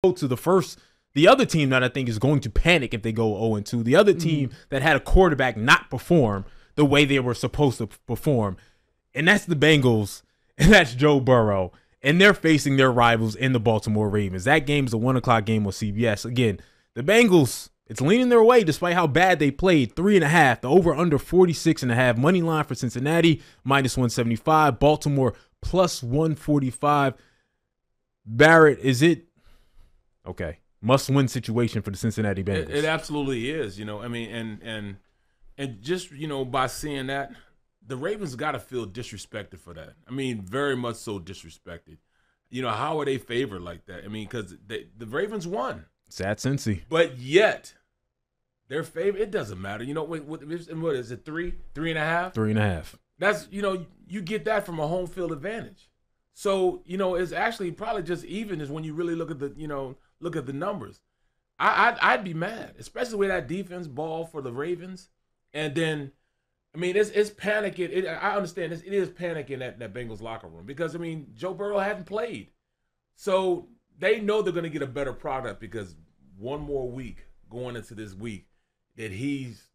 to the other team that I think is going to panic if they go 0-2. The other team that had a quarterback not perform the way they were supposed to perform, and that's the Bengals, and that's Joe Burrow, and they're facing their rivals in the Baltimore Ravens. That game is a 1 o'clock game on CBS. Again, the Bengals, it's leaning their way despite how bad they played. 3.5, the over-under 46.5. Money line for Cincinnati, -175. Baltimore, +145. Barrett, is it okay? Must-win situation for the Cincinnati Bengals. It absolutely is, I mean, and just, by seeing that, the Ravens got to feel disrespected for that. I mean, very much so disrespected. How are they favored like that? I mean, because the Ravens won. Sad Cincy. But yet, their favorite, it doesn't matter. What is it, 3.5? 3.5. That's, you get that from a home field advantage. So, it's actually probably just even is when you really look at the numbers. I'd be mad, especially with that defense ball for the Ravens. And then, I mean, it's panicking. I understand it is panicking in that Bengals locker room because, I mean, Joe Burrow hadn't played. So they know they're going to get a better product because one more week going into this week that he's,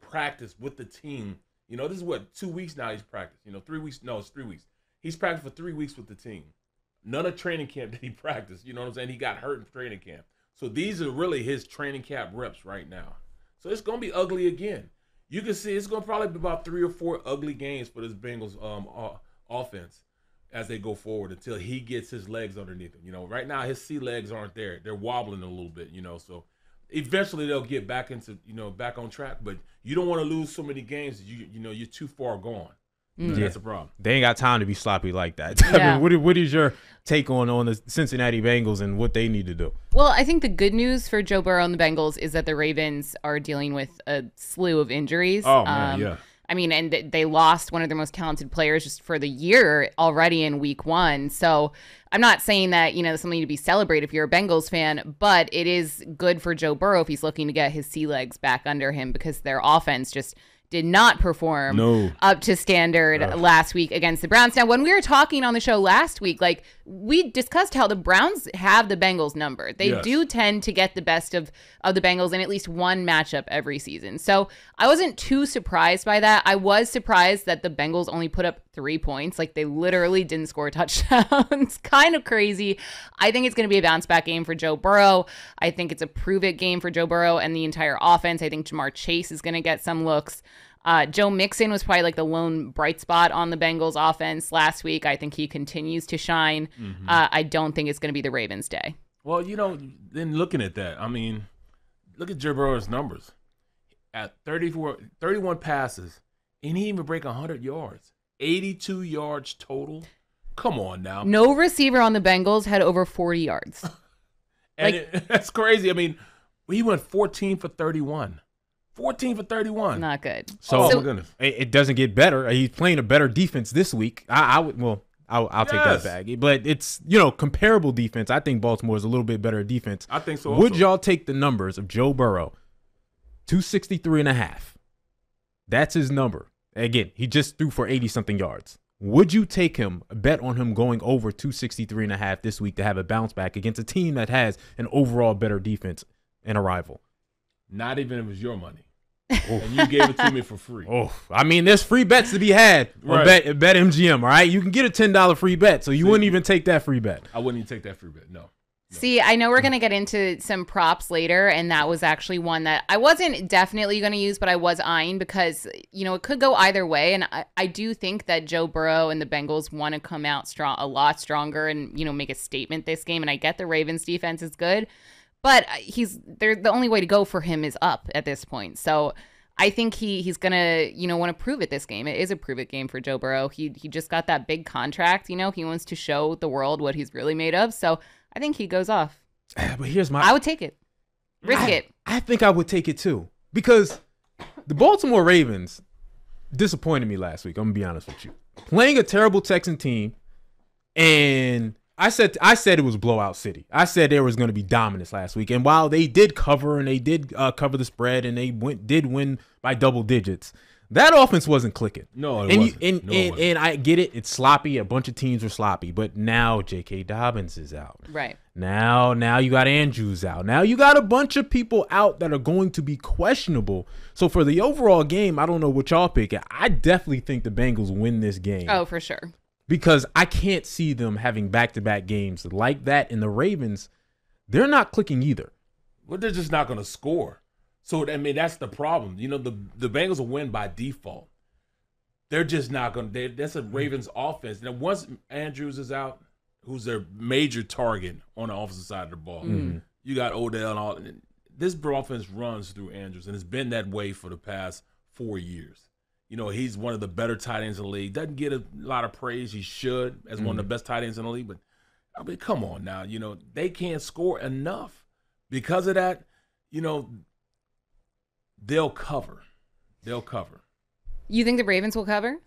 practiced with the team. This is what, 2 weeks now he's practiced. 3 weeks. No, it's 3 weeks. He's practiced for 3 weeks with the team. None of training camp did he practice. You know what I'm saying? He got hurt in training camp. So these are really his training camp reps right now. So it's going to be ugly again. You can see it's going to probably be about 3 or 4 ugly games for this Bengals offense as they go forward until he gets his legs underneath him. Right now his sea legs aren't there. They're wobbling a little bit, so eventually they'll get back into, back on track. But you don't want to lose so many games that you're too far gone. Yeah. That's a problem. They ain't got time to be sloppy like that. Yeah. I mean, what is your take on the Cincinnati Bengals and what they need to do? Well, I think the good news for Joe Burrow and the Bengals is that the Ravens are dealing with a slew of injuries. Oh, man, yeah. I mean, and they lost one of their most talented players just for the year already in week 1. So I'm not saying that, something to be celebrated if you're a Bengals fan, but it is good for Joe Burrow if he's looking to get his sea legs back under him because their offense just did not perform up to standard last week against the Browns. Now, when we were talking on the show last week, we discussed how the Browns have the Bengals number. They do tend to get the best of the Bengals in at least one matchup every season. So I wasn't too surprised by that. I was surprised that the Bengals only put up 3 points. They literally didn't score touchdowns. Kind of crazy. I think it's going to be a bounce back game for Joe Burrow. I think it's a prove it game for Joe Burrow and the entire offense. I think Jamar Chase is going to get some looks. Joe Mixon was probably the lone bright spot on the Bengals offense last week. I think he continues to shine. I don't think it's going to be the Ravens' day. Well, then looking at that, I mean, look at Joe Burrow's numbers. At 31 passes, and he even break 100 yards. 82 yards total. Come on now. No receiver on the Bengals had over 40 yards. And that's crazy. I mean, he went 14 for 31. 14 for 31. Not good. So, oh my goodness. It doesn't get better. He's playing a better defense this week. I'll take that back. But it's, comparable defense. I think Baltimore is a little bit better defense. I think so. Would y'all take the numbers of Joe Burrow? 263.5. That's his number. Again, he just threw for 80-something yards. Would you take him, bet on him going over 263.5 this week to have a bounce back against a team that has an overall better defense and a rival? Not even if it was your money. And you gave it to me for free. I mean, there's free bets to be had on BetMGM, all right? You can get a $10 free bet, so you wouldn't even take that free bet. I wouldn't even take that free bet, no. See, I know we're going to get into some props later, and that was actually one that I wasn't definitely going to use, but I was eyeing because, it could go either way. And I do think that Joe Burrow and the Bengals want to come out a lot stronger and, make a statement this game. And I get the Ravens defense is good, but the only way to go for him is up at this point. So I think he's going to, want to prove it this game. It is a prove it game for Joe Burrow. He just got that big contract. He wants to show the world what he's really made of. So I think he goes off. But here's I would take it. Risk it. I think I would take it too. Because the Baltimore Ravens disappointed me last week. I'm going to be honest with you. Playing a terrible Texan team. And I said it was blowout city. I said there was going to be dominance last week. And while they did cover and they did cover the spread and they did win by double digits, That offense wasn't clicking. No, it wasn't. And I get it. It's sloppy. A bunch of teams are sloppy. But now J.K. Dobbins is out. Right. Now you got Andrews out. Now you got a bunch of people out that are going to be questionable. So for the overall game, I don't know what y'all pick. I definitely think the Bengals win this game. Oh, for sure. Because I can't see them having back-to-back games like that. And the Ravens, they're not clicking either. Well, they're just not going to score. So, I mean, that's the problem. You know, the Bengals will win by default. They're just not going to. That's a Ravens offense. Now, once Andrews is out, who's their major target on the offensive side of the ball, you got Odell and all. This offense runs through Andrews, and it's been that way for the past 4 years. You know, he's one of the better tight ends in the league. Doesn't get a lot of praise. He should, as one of the best tight ends in the league. But, I mean, come on now. You know, they can't score enough. Because of that, you know, they'll cover. You think the Ravens will cover?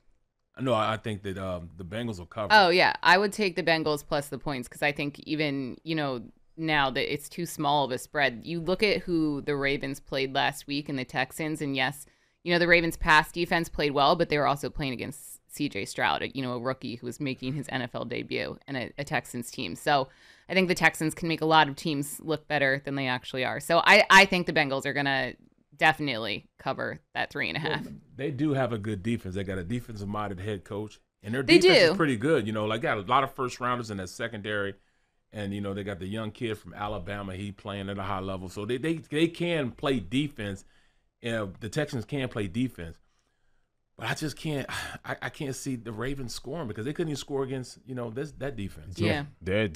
No, I think that the Bengals will cover. Oh, yeah. I would take the Bengals plus the points because I think even, you know, now that it's too small of a spread. You look at who the Ravens played last week and the Texans, and yes, you know, the Ravens' pass defense played well, but they were also playing against C.J. Stroud, you know, a rookie who was making his NFL debut and a Texans team. So I think the Texans can make a lot of teams look better than they actually are. So I think the Bengals are going to definitely cover that 3.5. Well, they do have a good defense. They got a defensive-minded head coach, and their defense is pretty good. You know, like got a lot of first-rounders in that secondary, and, you know, they got the young kid from Alabama. He playing at a high level. So they can play defense. The Texans can play defense. But I just can't. I can't see the Ravens scoring because they couldn't even score against, you know, that defense. Yeah. They're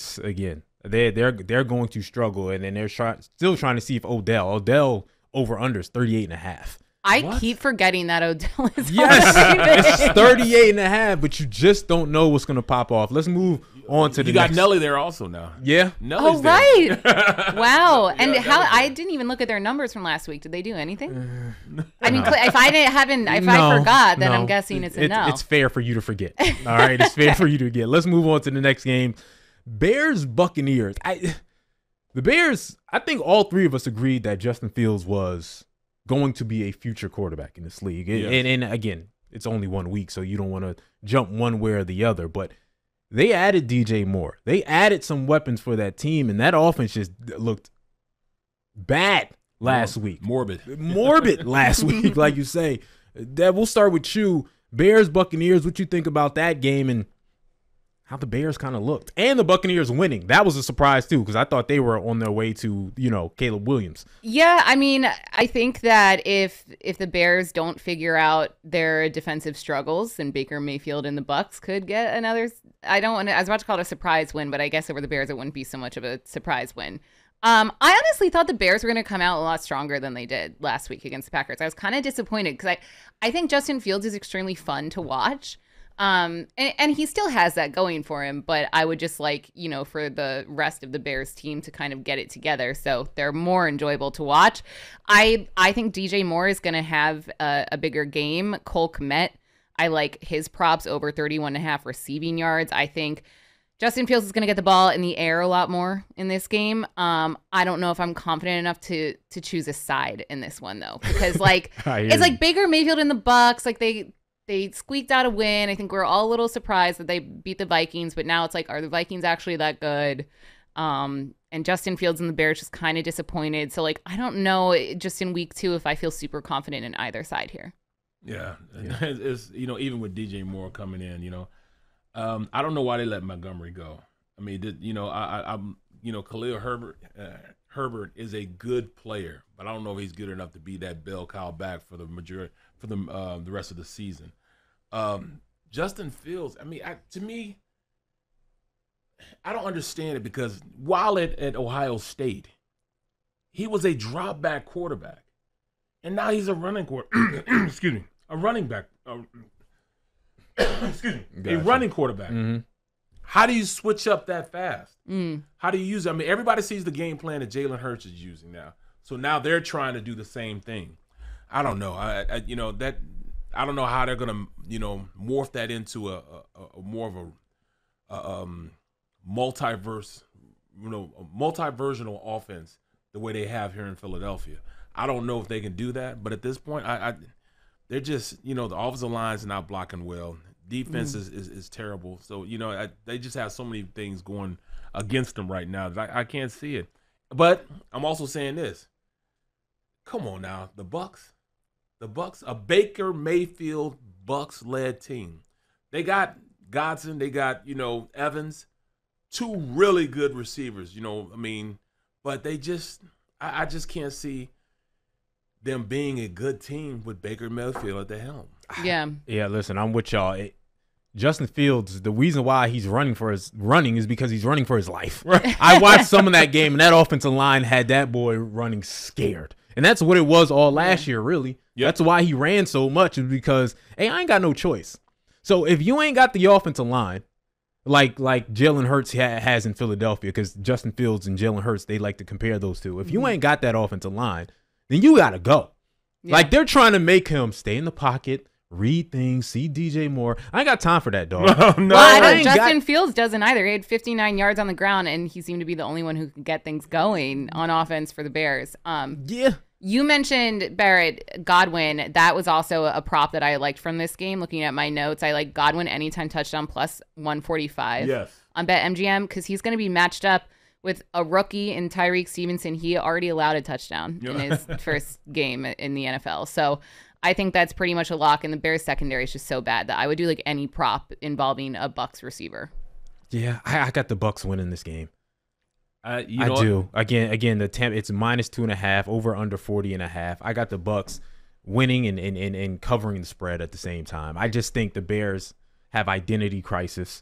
going to struggle, and then they're still trying to see if Odell over-under is 38.5. I keep forgetting that Odell is Yes, it's 38.5, but you just don't know what's going to pop off. Let's move on to the next. You got Nelly there also now. Yeah. Nelly's right. there. Wow. And Yeah, how Nelly's I there. didn't even look at their numbers from last week. Did they do anything? I mean, if I forgot, then I'm guessing it's a no. It's fair for you to forget. All right, it's fair for you to forget. Let's move on to the next game. Bears Buccaneers. The Bears, I think all three of us agreed that Justin Fields was going to be a future quarterback in this league. Yes. And again, it's only 1 week, so you don't want to jump one way or the other. But they added DJ Moore. They added some weapons for that team, and that offense just looked bad last week. Morbid last week, like you say. Deb, we'll start with you. Bears, Buccaneers, what you think about that game and how the Bears kind of looked? And the Buccaneers winning. That was a surprise, too, because I thought they were on their way to, you know, Caleb Williams. Yeah, I mean, I think that if the Bears don't figure out their defensive struggles, then Baker Mayfield and the Bucs could get another. I was about to call it a surprise win, but I guess over the Bears it wouldn't be so much of a surprise win. I honestly thought the Bears were going to come out a lot stronger than they did last week against the Packers. I was kind of disappointed because I think Justin Fields is extremely fun to watch. And he still has that going for him, but I would just like, you know, for the rest of the Bears team to kind of get it together so they're more enjoyable to watch. I think DJ Moore is going to have a bigger game. Cole Kmet, I like his props over 31.5 receiving yards. I think Justin Fields is going to get the ball in the air a lot more in this game. I don't know if I'm confident enough to choose a side in this one, though, because like it's like Baker Mayfield and the Bucs, like they squeaked out a win. I think we're all a little surprised that they beat the Vikings, but now it's like, are the Vikings actually that good? And Justin Fields and the Bears just kind of disappointed. So, like, I don't know, just in week 2, if I feel super confident in either side here. Yeah. It's, you know, even with DJ Moore coming in, you know, I don't know why they let Montgomery go. I mean, you know, I'm, you know, Khalil Herbert is a good player, but I don't know if he's good enough to be that bell cow back for the majority for the rest of the season. Justin Fields, I mean, to me, I don't understand it because while at Ohio State, he was a drop back quarterback, and now he's a running excuse me, a running back. Excuse me, a running quarterback. Mm-hmm. How do you switch up that fast? How do you use it? I mean, everybody sees the game plan that Jalen Hurts is using now, so now they're trying to do the same thing. I don't know. I you know that I don't know how they're gonna, you know, morph that into a more of a multiverse, you know, a multi-versional offense the way they have here in Philadelphia. I don't know if they can do that, but at this point, they're just, the offensive line's not blocking well. Defense is terrible. So, they just have so many things going against them right now that I can't see it. But I'm also saying this. Come on now, the Bucs, a Baker Mayfield Bucs-led team. They got Godson, they got, Evans, two really good receivers, but they just, I just can't see them being a good team with Baker Mayfield at the helm. Yeah. Yeah, listen, I'm with y'all. Justin Fields, the reason why he's running is because he's running for his life. I watched some of that game, and that offensive line had that boy running scared. And that's what it was all last year, really. Yep. That's why he ran so much, is because, hey, I ain't got no choice. So if you ain't got the offensive line, like Jalen Hurts has in Philadelphia, because Justin Fields and Jalen Hurts, they like to compare those two. If you ain't got that offensive line, then you got to go. Yeah. Like, they're trying to make him stay in the pocket, read things, see DJ Moore. I ain't got time for that, dog. No. Well, Justin Fields doesn't either. He had 59 yards on the ground, and he seemed to be the only one who could get things going on offense for the Bears. Yeah. You mentioned Barrett Godwin. That was also a prop that I liked from this game. Looking at my notes, I like Godwin anytime touchdown plus 145. Yes. On BetMGM, because he's going to be matched up with a rookie in Tyreek Stevenson. He already allowed a touchdown in his first game in the NFL. So I think that's pretty much a lock, and the Bears secondary is just so bad that I would do like any prop involving a Bucs receiver. Yeah, I got the Bucs winning this game. I you know do. Again, the temp, it's -2.5, over under 40.5. I got the Bucs winning and covering the spread at the same time. I just think the Bears have identity crisis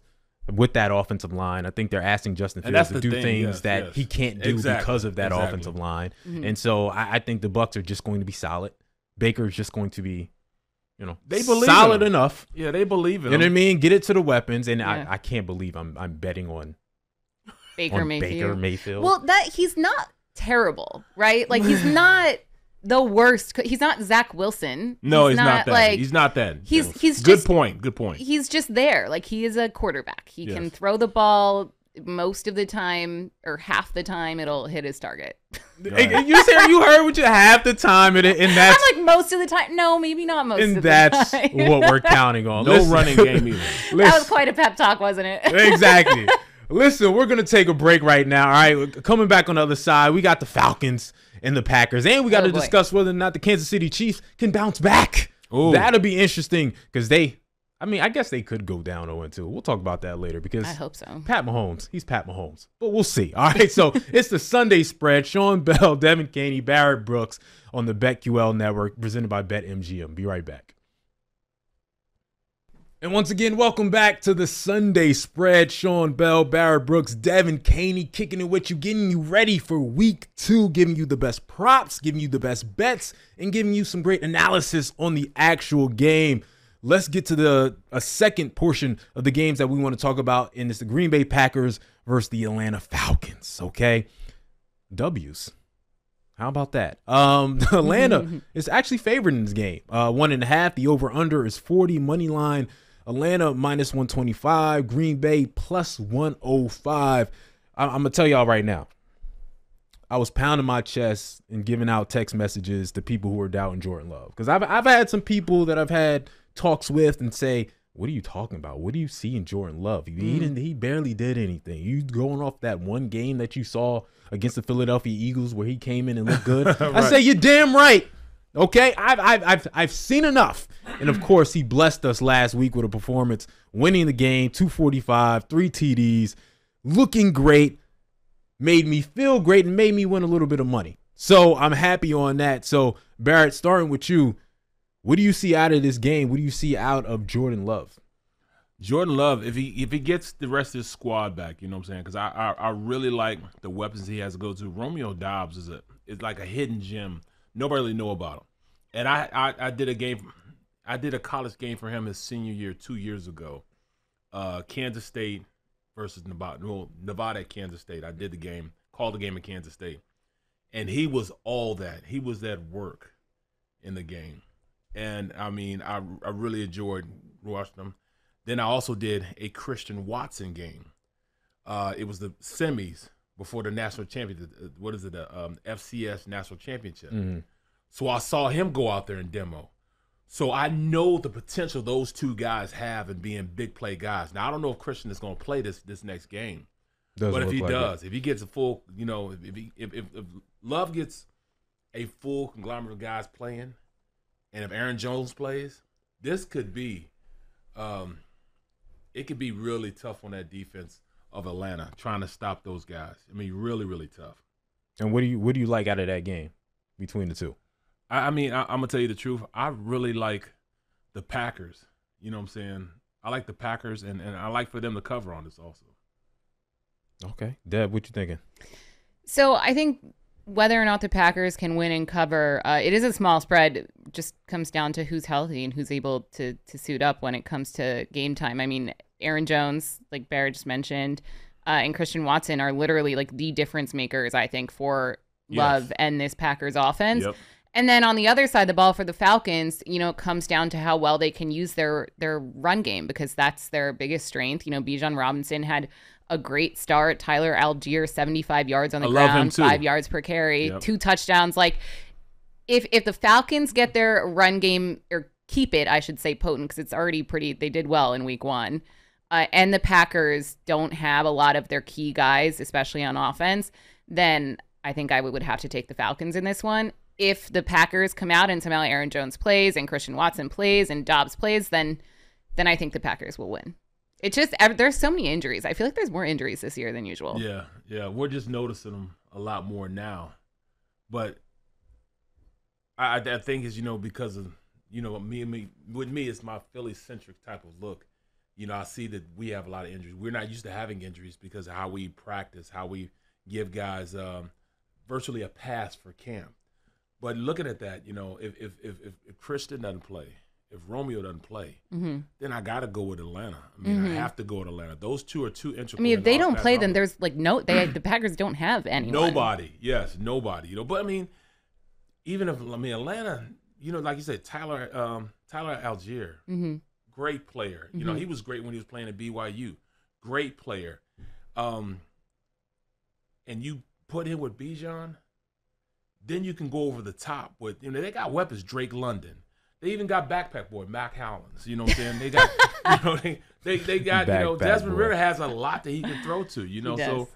with that offensive line. I think they're asking Justin Fields to do things that he can't do because of that offensive line. Mm-hmm. And so I think the Bucs are just going to be solid. Baker is just going to be, they believe solid enough. Yeah, they believe in him. You know what I mean? Get it to the weapons, and I can't believe I'm betting on Baker Mayfield. Well, he's not terrible, right? Like, he's not the worst. He's not Zach Wilson. No, he's not that. Like, he's not that. He's good point. He's just there. Like, he is a quarterback. He can throw the ball most of the time, or half the time it'll hit his target. You heard what you half the time, and that's I'm like, most of the time. No, maybe not most of the time. And that's what we're counting on. No running game either. That was quite a pep talk, wasn't it? Exactly. Listen, we're going to take a break right now. All right, coming back on the other side, we got the Falcons and the Packers, and we got to discuss whether or not the Kansas City Chiefs can bounce back. Ooh. That'll be interesting, because I guess they could go down 0-2. We'll talk about that later, because I hope so. Pat Mahomes, he's Pat Mahomes, but we'll see. All right, so it's the Sunday spread. Sean Bell, Devin Caney, Barrett Brooks on the BetQL network, presented by BetMGM. Be right back. And once again, welcome back to the Sunday spread. Sean Bell, Barrett Brooks, Devin Caney kicking it with you, getting you ready for week 2, giving you the best props, giving you the best bets, and giving you some great analysis on the actual game. Let's get to a second portion of the games that we want to talk about, and it's the Green Bay Packers versus the Atlanta Falcons, okay? W's. How about that? Atlanta is actually favored in this game. 1.5. The over-under is 40. Money line, Atlanta -125. Green Bay +105. I'm going to tell y'all right now. I was pounding my chest and giving out text messages to people who are doubting Jordan Love. Because I've had some people that I've had talks with and say, what are you talking about? What do you see in Jordan Love? He barely did anything. You going off that one game that you saw against the Philadelphia Eagles where he came in and looked good? Right. I say, you're damn right. Okay, I've seen enough. And of course, he blessed us last week with a performance, winning the game, 245, 3 TDs, looking great, made me feel great, and made me win a little bit of money. So I'm happy on that. So Barrett, starting with you, what do you see out of this game? What do you see out of Jordan Love? Jordan Love, if he gets the rest of his squad back, you know what I'm saying? Because I really like the weapons he has to go to. Romeo Doubs is like a hidden gem. Nobody really know about him. And I did a college game for him his senior year 2 years ago. Kansas State versus Nevada. Well, Nevada at Kansas State. I did the game, called the game at Kansas State. And he was all that. He was that work in the game. And, I mean, I really enjoyed watching him. Then I also did a Christian Watson game. It was the semis before the national championship. What is it? The FCS national championship. Mm-hmm. So I saw him go out there and demo. So I know the potential those two guys have in being big play guys. Now I don't know if Christian is going to play this next game, but if he does, if he gets a full, if Love gets a full conglomerate of guys playing, and if Aaron Jones plays, this could be, it could be really tough on that defense of Atlanta trying to stop those guys. I mean, really, really tough. And what do you like out of that game between the two? I'm gonna tell you the truth. I really like the Packers. You know what I'm saying? I like the Packers, and I like for them to cover on this also. Okay, Deb, what you thinking? So I think whether or not the Packers can win and cover, it is a small spread. It just comes down to who's healthy and who's able to suit up when it comes to game time. I mean, Aaron Jones, like Barrett just mentioned, and Christian Watson are literally like the difference makers, I think, for Love and this Packers offense. Yep. And then on the other side of the ball for the Falcons, it comes down to how well they can use their run game, because that's their biggest strength. Bijan Robinson had a great start. Tyler Algier, 75 yards on the ground, 5 yards per carry, 2 touchdowns. Like, if the Falcons get their run game, or keep it, I should say, potent, because it's already they did well in week 1, and the Packers don't have a lot of their key guys, especially on offense, then I think I would have to take the Falcons in this one. If the Packers come out and somehow Aaron Jones plays and Christian Watson plays and Dobbs plays, then I think the Packers will win. It's just there's so many injuries. I feel like there's more injuries this year than usual. Yeah. We're just noticing them a lot more now. But I think it's, because of, with me, it's my Philly-centric type of look. I see that we have a lot of injuries. We're not used to having injuries because of how we practice, how we give guys virtually a pass for camp. But looking at that, if Christian doesn't play, if Romeo doesn't play, then I got to go with Atlanta. I have to go with Atlanta. Those two are too integral. If they don't play, then there's the Packers don't have anyone. Nobody. Yes, nobody. But even if Atlanta, like you said, Tyler Algier, great player. He was great when he was playing at BYU. Great player. And you put him with Bijan, then you can go over the top with, they got weapons, Drake London. They even got backpack boy, Mac Howlands. You know what I'm saying? They got, they got, Desmond Ridder has a lot that he can throw to, So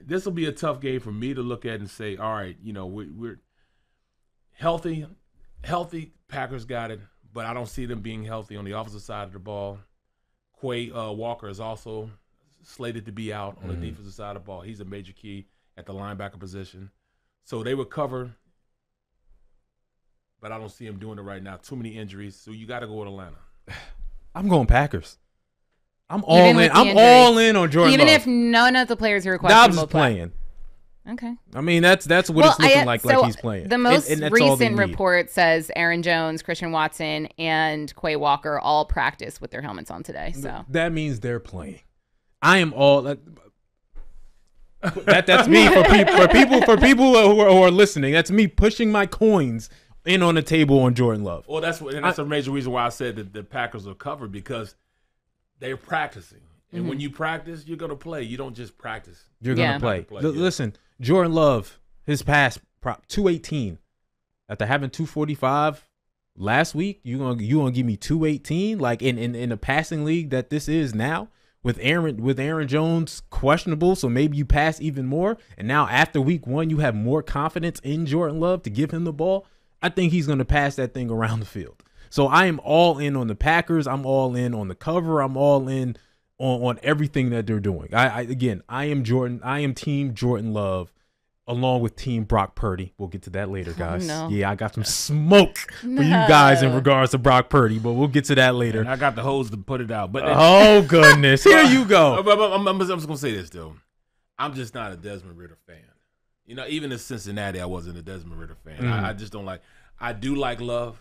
this will be a tough game for me to look at and say, all right, we're healthy. Packers got it, but I don't see them being healthy on the opposite side of the ball. Quay Walker is also slated to be out on the defensive side of the ball. He's a major key at the linebacker position. So they would cover, but I don't see him doing it right now. Too many injuries, so you got to go with Atlanta. I'm going Packers. I'm all in. I'm all in on Jordan Even Love. If none of the players who are questionable Dobbs is playing. Okay. I mean, that's what it's looking like he's playing. The most recent report says Aaron Jones, Christian Watson, and Quay Walker all practice with their helmets on today. So that means they're playing. I am all. That's me for people who are listening. That's me pushing my coins in on the table on Jordan Love. Well, that's a major reason why I said that the Packers are covered, because they're practicing, and when you practice, you're gonna play. You don't just practice. You're gonna play. Listen, Jordan Love, his pass prop 218 after having 245 last week. You gonna give me 218 like in a passing league that this is now. With Aaron Jones questionable, so maybe you pass even more. And now after week 1, you have more confidence in Jordan Love to give him the ball. I think he's going to pass that thing around the field. So I am all in on the Packers. I'm all in on the cover. I'm all in on everything that they're doing. I am team Jordan Love along with team Brock Purdy. We'll get to that later, guys. No. Yeah, I got some smoke for you guys in regards to Brock Purdy, but we'll get to that later. And I got the hose to put it out. But oh, goodness. Here you go. I'm just going to say this, though. I'm just not a Desmond Ridder fan. Even in Cincinnati, I wasn't a Desmond Ridder fan. I just don't like – I do like Love,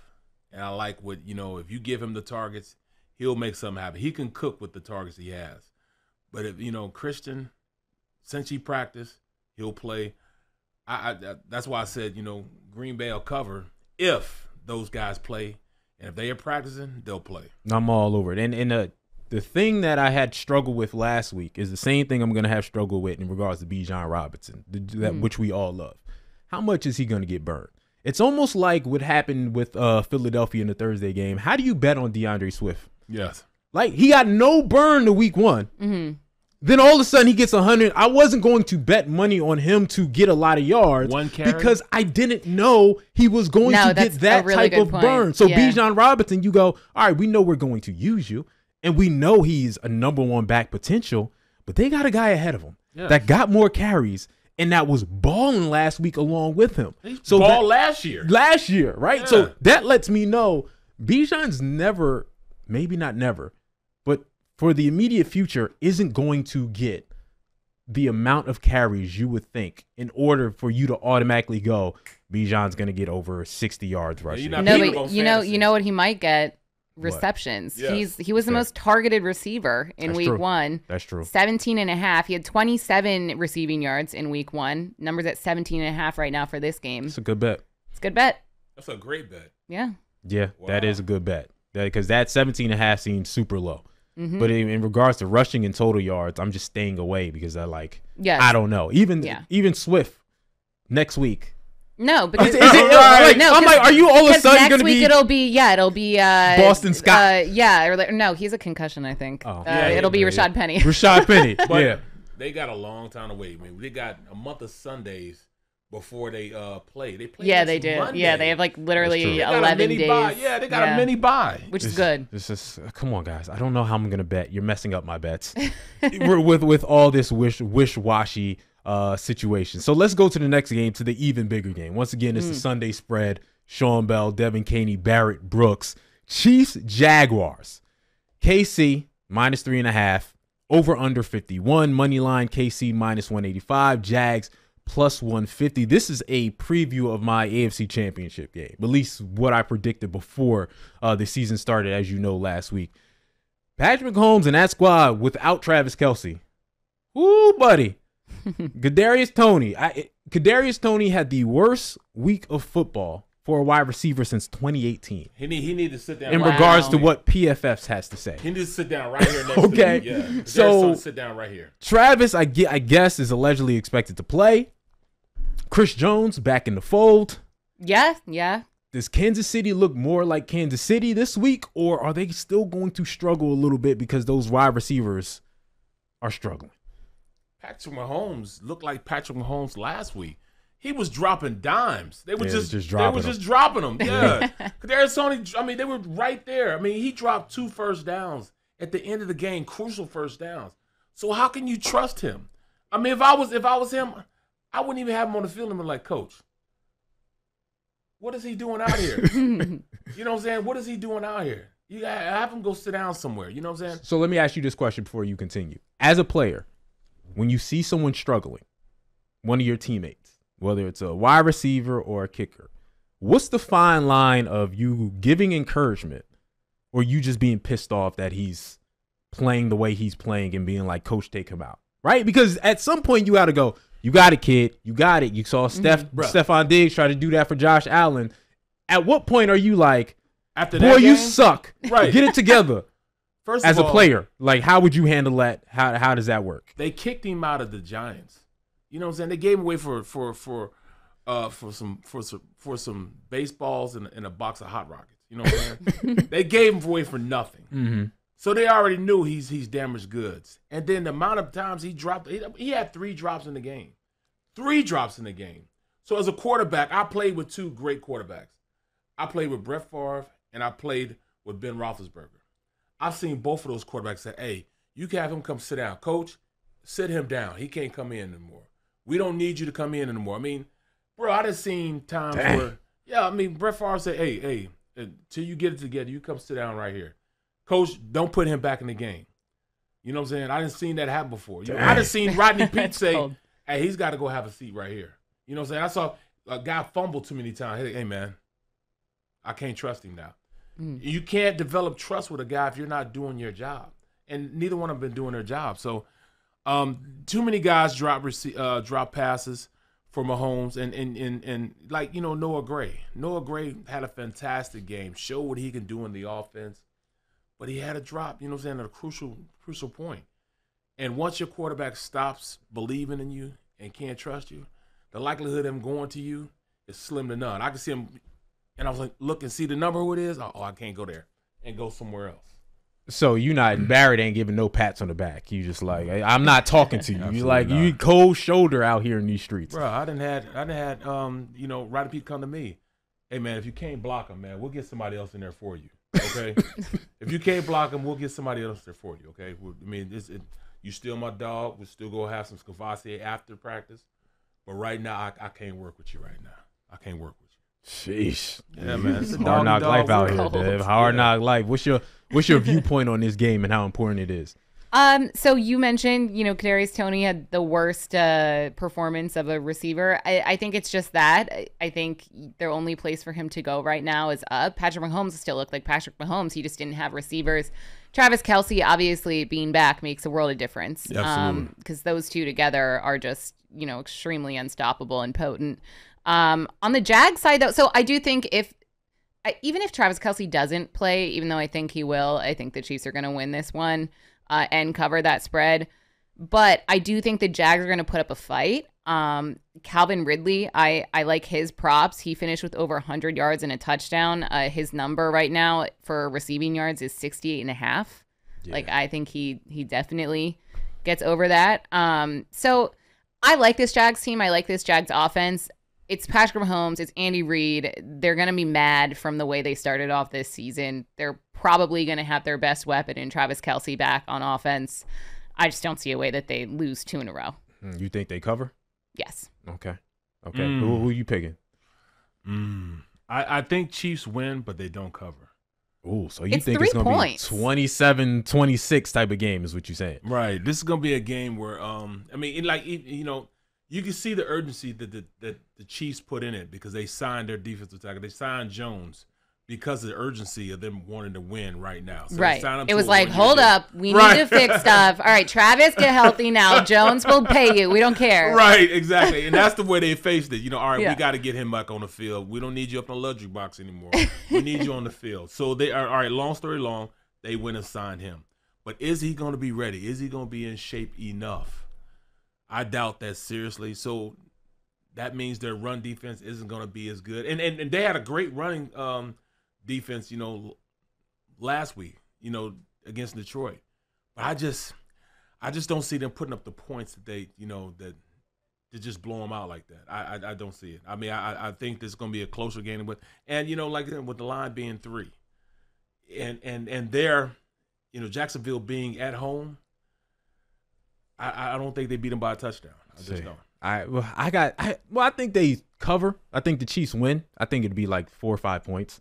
and I like what – if you give him the targets, he'll make something happen. He can cook with the targets he has. But if, Christian, since he practiced, he'll play – that's why I said, Green Bay will cover if those guys play. And if they are practicing, they'll play. I'm all over it. And the thing that I had struggled with last week is the same thing I'm going to have struggled with in regards to Bijan Robinson, which we all love. How much is he going to get burned? It's almost like what happened with Philadelphia in the Thursday game. How do you bet on DeAndre Swift? Yes. Like, he got no burn to week 1. Mm-hmm. Then all of a sudden he gets 100. I wasn't going to bet money on him to get a lot of yards because I didn't know he was going to get that really type of burn. So Bijan Robinson, you go, all right, we know we're going to use you, and we know he's a number 1 back potential, but they got a guy ahead of him that got more carries and that was balling last week along with him. So ball last year. Last year, right? Yeah. So that lets me know Bijan's never, maybe not never, but for the immediate future, isn't going to get the amount of carries you would think in order for you to automatically go, Bijan's going to get over 60 yards rushing. No, but you know what he might get? Receptions. Yes. He was the most targeted receiver in week 1. That's true. 17.5. He had 27 receiving yards in week 1. Numbers at 17.5 right now for this game. It's a good bet. It's a good bet. That's a great bet. Yeah. Yeah, wow. That is a good bet. Because that 17.5 seems super low. Mm-hmm. But in regards to rushing and total yards, I'm just staying away because I don't know. Even Swift next week. No, because I'm like, are you all of a sudden going to be? It'll be Boston Scott. No, he's a concussion, I think. It'll be Rashad Penny. Rashad Penny. But they got a long time to wait. Man, they got a month of Sundays before they play. They play. Yeah, they do. Monday. Yeah, they have like literally 11 days. Yeah, they got a mini bye, which is good. This is come on, guys. I don't know how I'm going to bet. You're messing up my bets. with all this wish-washy. Situation. So let's go to the next game, to the even bigger game. Once again, it's the Sunday spread. Sean Bell, Devin Caney, Barrett Brooks. Chiefs, Jaguars. KC, -3.5. Over under 51. Money line, KC, -185. Jags, +150. This is a preview of my AFC Championship game. At least what I predicted before the season started, as you know, last week. Patrick Mahomes and that squad without Travis Kelce. Ooh, buddy. Kadarius Toney had the worst week of football for a wide receiver since 2018. He need to sit down. In regards to what PFF has to say, he needs to sit down right here next to me. Yeah. So sit down right here. Travis, I guess, is allegedly expected to play. Chris Jones back in the fold. Yeah. Does Kansas City look more like Kansas City this week, or are they still going to struggle a little bit because those wide receivers are struggling? Patrick Mahomes looked like Patrick Mahomes last week. He was dropping dimes. They were just dropping them. Yeah. Kadarius Toney, they were right there. I mean, he dropped 2 first downs at the end of the game, crucial first downs. So how can you trust him? I mean, if I was him, I wouldn't even have him on the field and be like, Coach, what is he doing out here? You know what I'm saying? What is he doing out here? You gotta have him go sit down somewhere. You know what I'm saying? So let me ask you this question before you continue. As a player, when you see someone struggling, one of your teammates, whether it's a wide receiver or a kicker, what's the fine line of you giving encouragement or you just being pissed off that he's playing the way he's playing and being like, Coach, take him out, right? Because at some point you got to go, you got it, kid. You got it. You saw Stephon Diggs try to do that for Josh Allen. At what point are you like, after boy, you suck. Right. Get it together. First as of all, a player, like, how would you handle that? How does that work? They kicked him out of the Giants. You know what I'm saying? They gave him away for some baseballs and a box of Hot Rockets. You know what I'm saying? They gave him away for nothing. Mm-hmm. So they already knew he's damaged goods. And then the amount of times he dropped, he had 3 drops in the game. 3 drops in the game. So as a quarterback, I played with 2 great quarterbacks. I played with Brett Favre and I played with Ben Roethlisberger. I've seen both of those quarterbacks say, hey, you can have him come sit down. Coach, sit him down. He can't come in anymore. We don't need you to come in anymore. I mean, bro, I done seen times where, Brett Favre said, hey, until you get it together, you come sit down right here. Coach, don't put him back in the game. You know what I'm saying? I done seen that happen before. You know, I done seen Rodney Peete say, hey, he's got to go have a seat right here. You know what I'm saying? I saw a guy fumble too many times. Hey, man, I can't trust him now. You can't develop trust with a guy if you're not doing your job. And neither one of them been doing their job. So too many guys drop passes for Mahomes and like, you know, Noah Gray. Noah Gray had a fantastic game, showed what he can do in the offense. But he had a drop, you know what I'm saying, at a crucial point. And once your quarterback stops believing in you and can't trust you, the likelihood of him going to you is slim to none. I can see him, and I was like, look and see the number who it is. Oh, I can't go there, and go somewhere else. So you not Barrett ain't giving no pats on the back. You just like, hey, I'm not talking to you. You like, not. you cold shoulder out here in these streets. Bro, I done had Roddy Pete come to me. Hey man, if you can't block him, man, we'll get somebody else in there for you. Okay, if you can't block him, we'll get somebody else there for you. Okay, you still my dog. We're still gonna have some Scavassi after practice, but right now I can't work with you right now. I can't work with you. Sheesh. Yeah, man, it's a hard knock life out here, world. Dev. Hard knock life. What's your viewpoint on this game and how important it is? So you mentioned, Kadarius Toney had the worst performance of a receiver. I think it's just that. I think the only place for him to go right now is up. Patrick Mahomes still looked like Patrick Mahomes. He just didn't have receivers. Travis Kelce, obviously, being back makes a world of difference. Absolutely. Because those two together are just, extremely unstoppable and potent. On the Jags side, though, so I do think even if Travis Kelce doesn't play, even though I think he will, I think the Chiefs are going to win this one. And cover that spread. But I do think the Jags are going to put up a fight. Calvin Ridley, I like his props. He finished with over 100 yards and a touchdown. His number right now for receiving yards is 68.5. Yeah. Like, I think he definitely gets over that. So I like this Jags team. I like this Jags offense. It's Patrick Mahomes. It's Andy Reid. They're going to be mad from the way they started off this season. They're probably going to have their best weapon in Travis Kelce back on offense. I just don't see a way that they lose 2 in a row. You think they cover? Yes. Okay. Who are you picking? I think Chiefs win, but they don't cover. Oh, so you think it's going to be 27-26 type of game is what you're saying? Right. This is going to be a game where, you can see the urgency that the Chiefs put in it because they signed their defensive tackle. They signed Jones because of the urgency of them wanting to win right now. So right. It was like, hold up. We need to fix stuff. All right, Travis, get healthy now. Jones will pay you. We don't care. Right, exactly. And that's the way they faced it. All right, we got to get him back on the field. We don't need you up in the luxury box anymore. We need you on the field. So they are, all right, long story long, they went and signed him. But is he going to be ready? Is he going to be in shape enough? I doubt that seriously. So that means their run defense isn't going to be as good. And they had a great running defense, last week, against Detroit. But I just don't see them putting up the points that they, that to just blow them out like that. I don't see it. I mean, I think this is going to be a closer game with the line being 3, and there, Jacksonville being at home. I don't think they beat them by a touchdown. I just don't. I think they cover. I think the Chiefs win. I think it'd be like 4 or 5 points,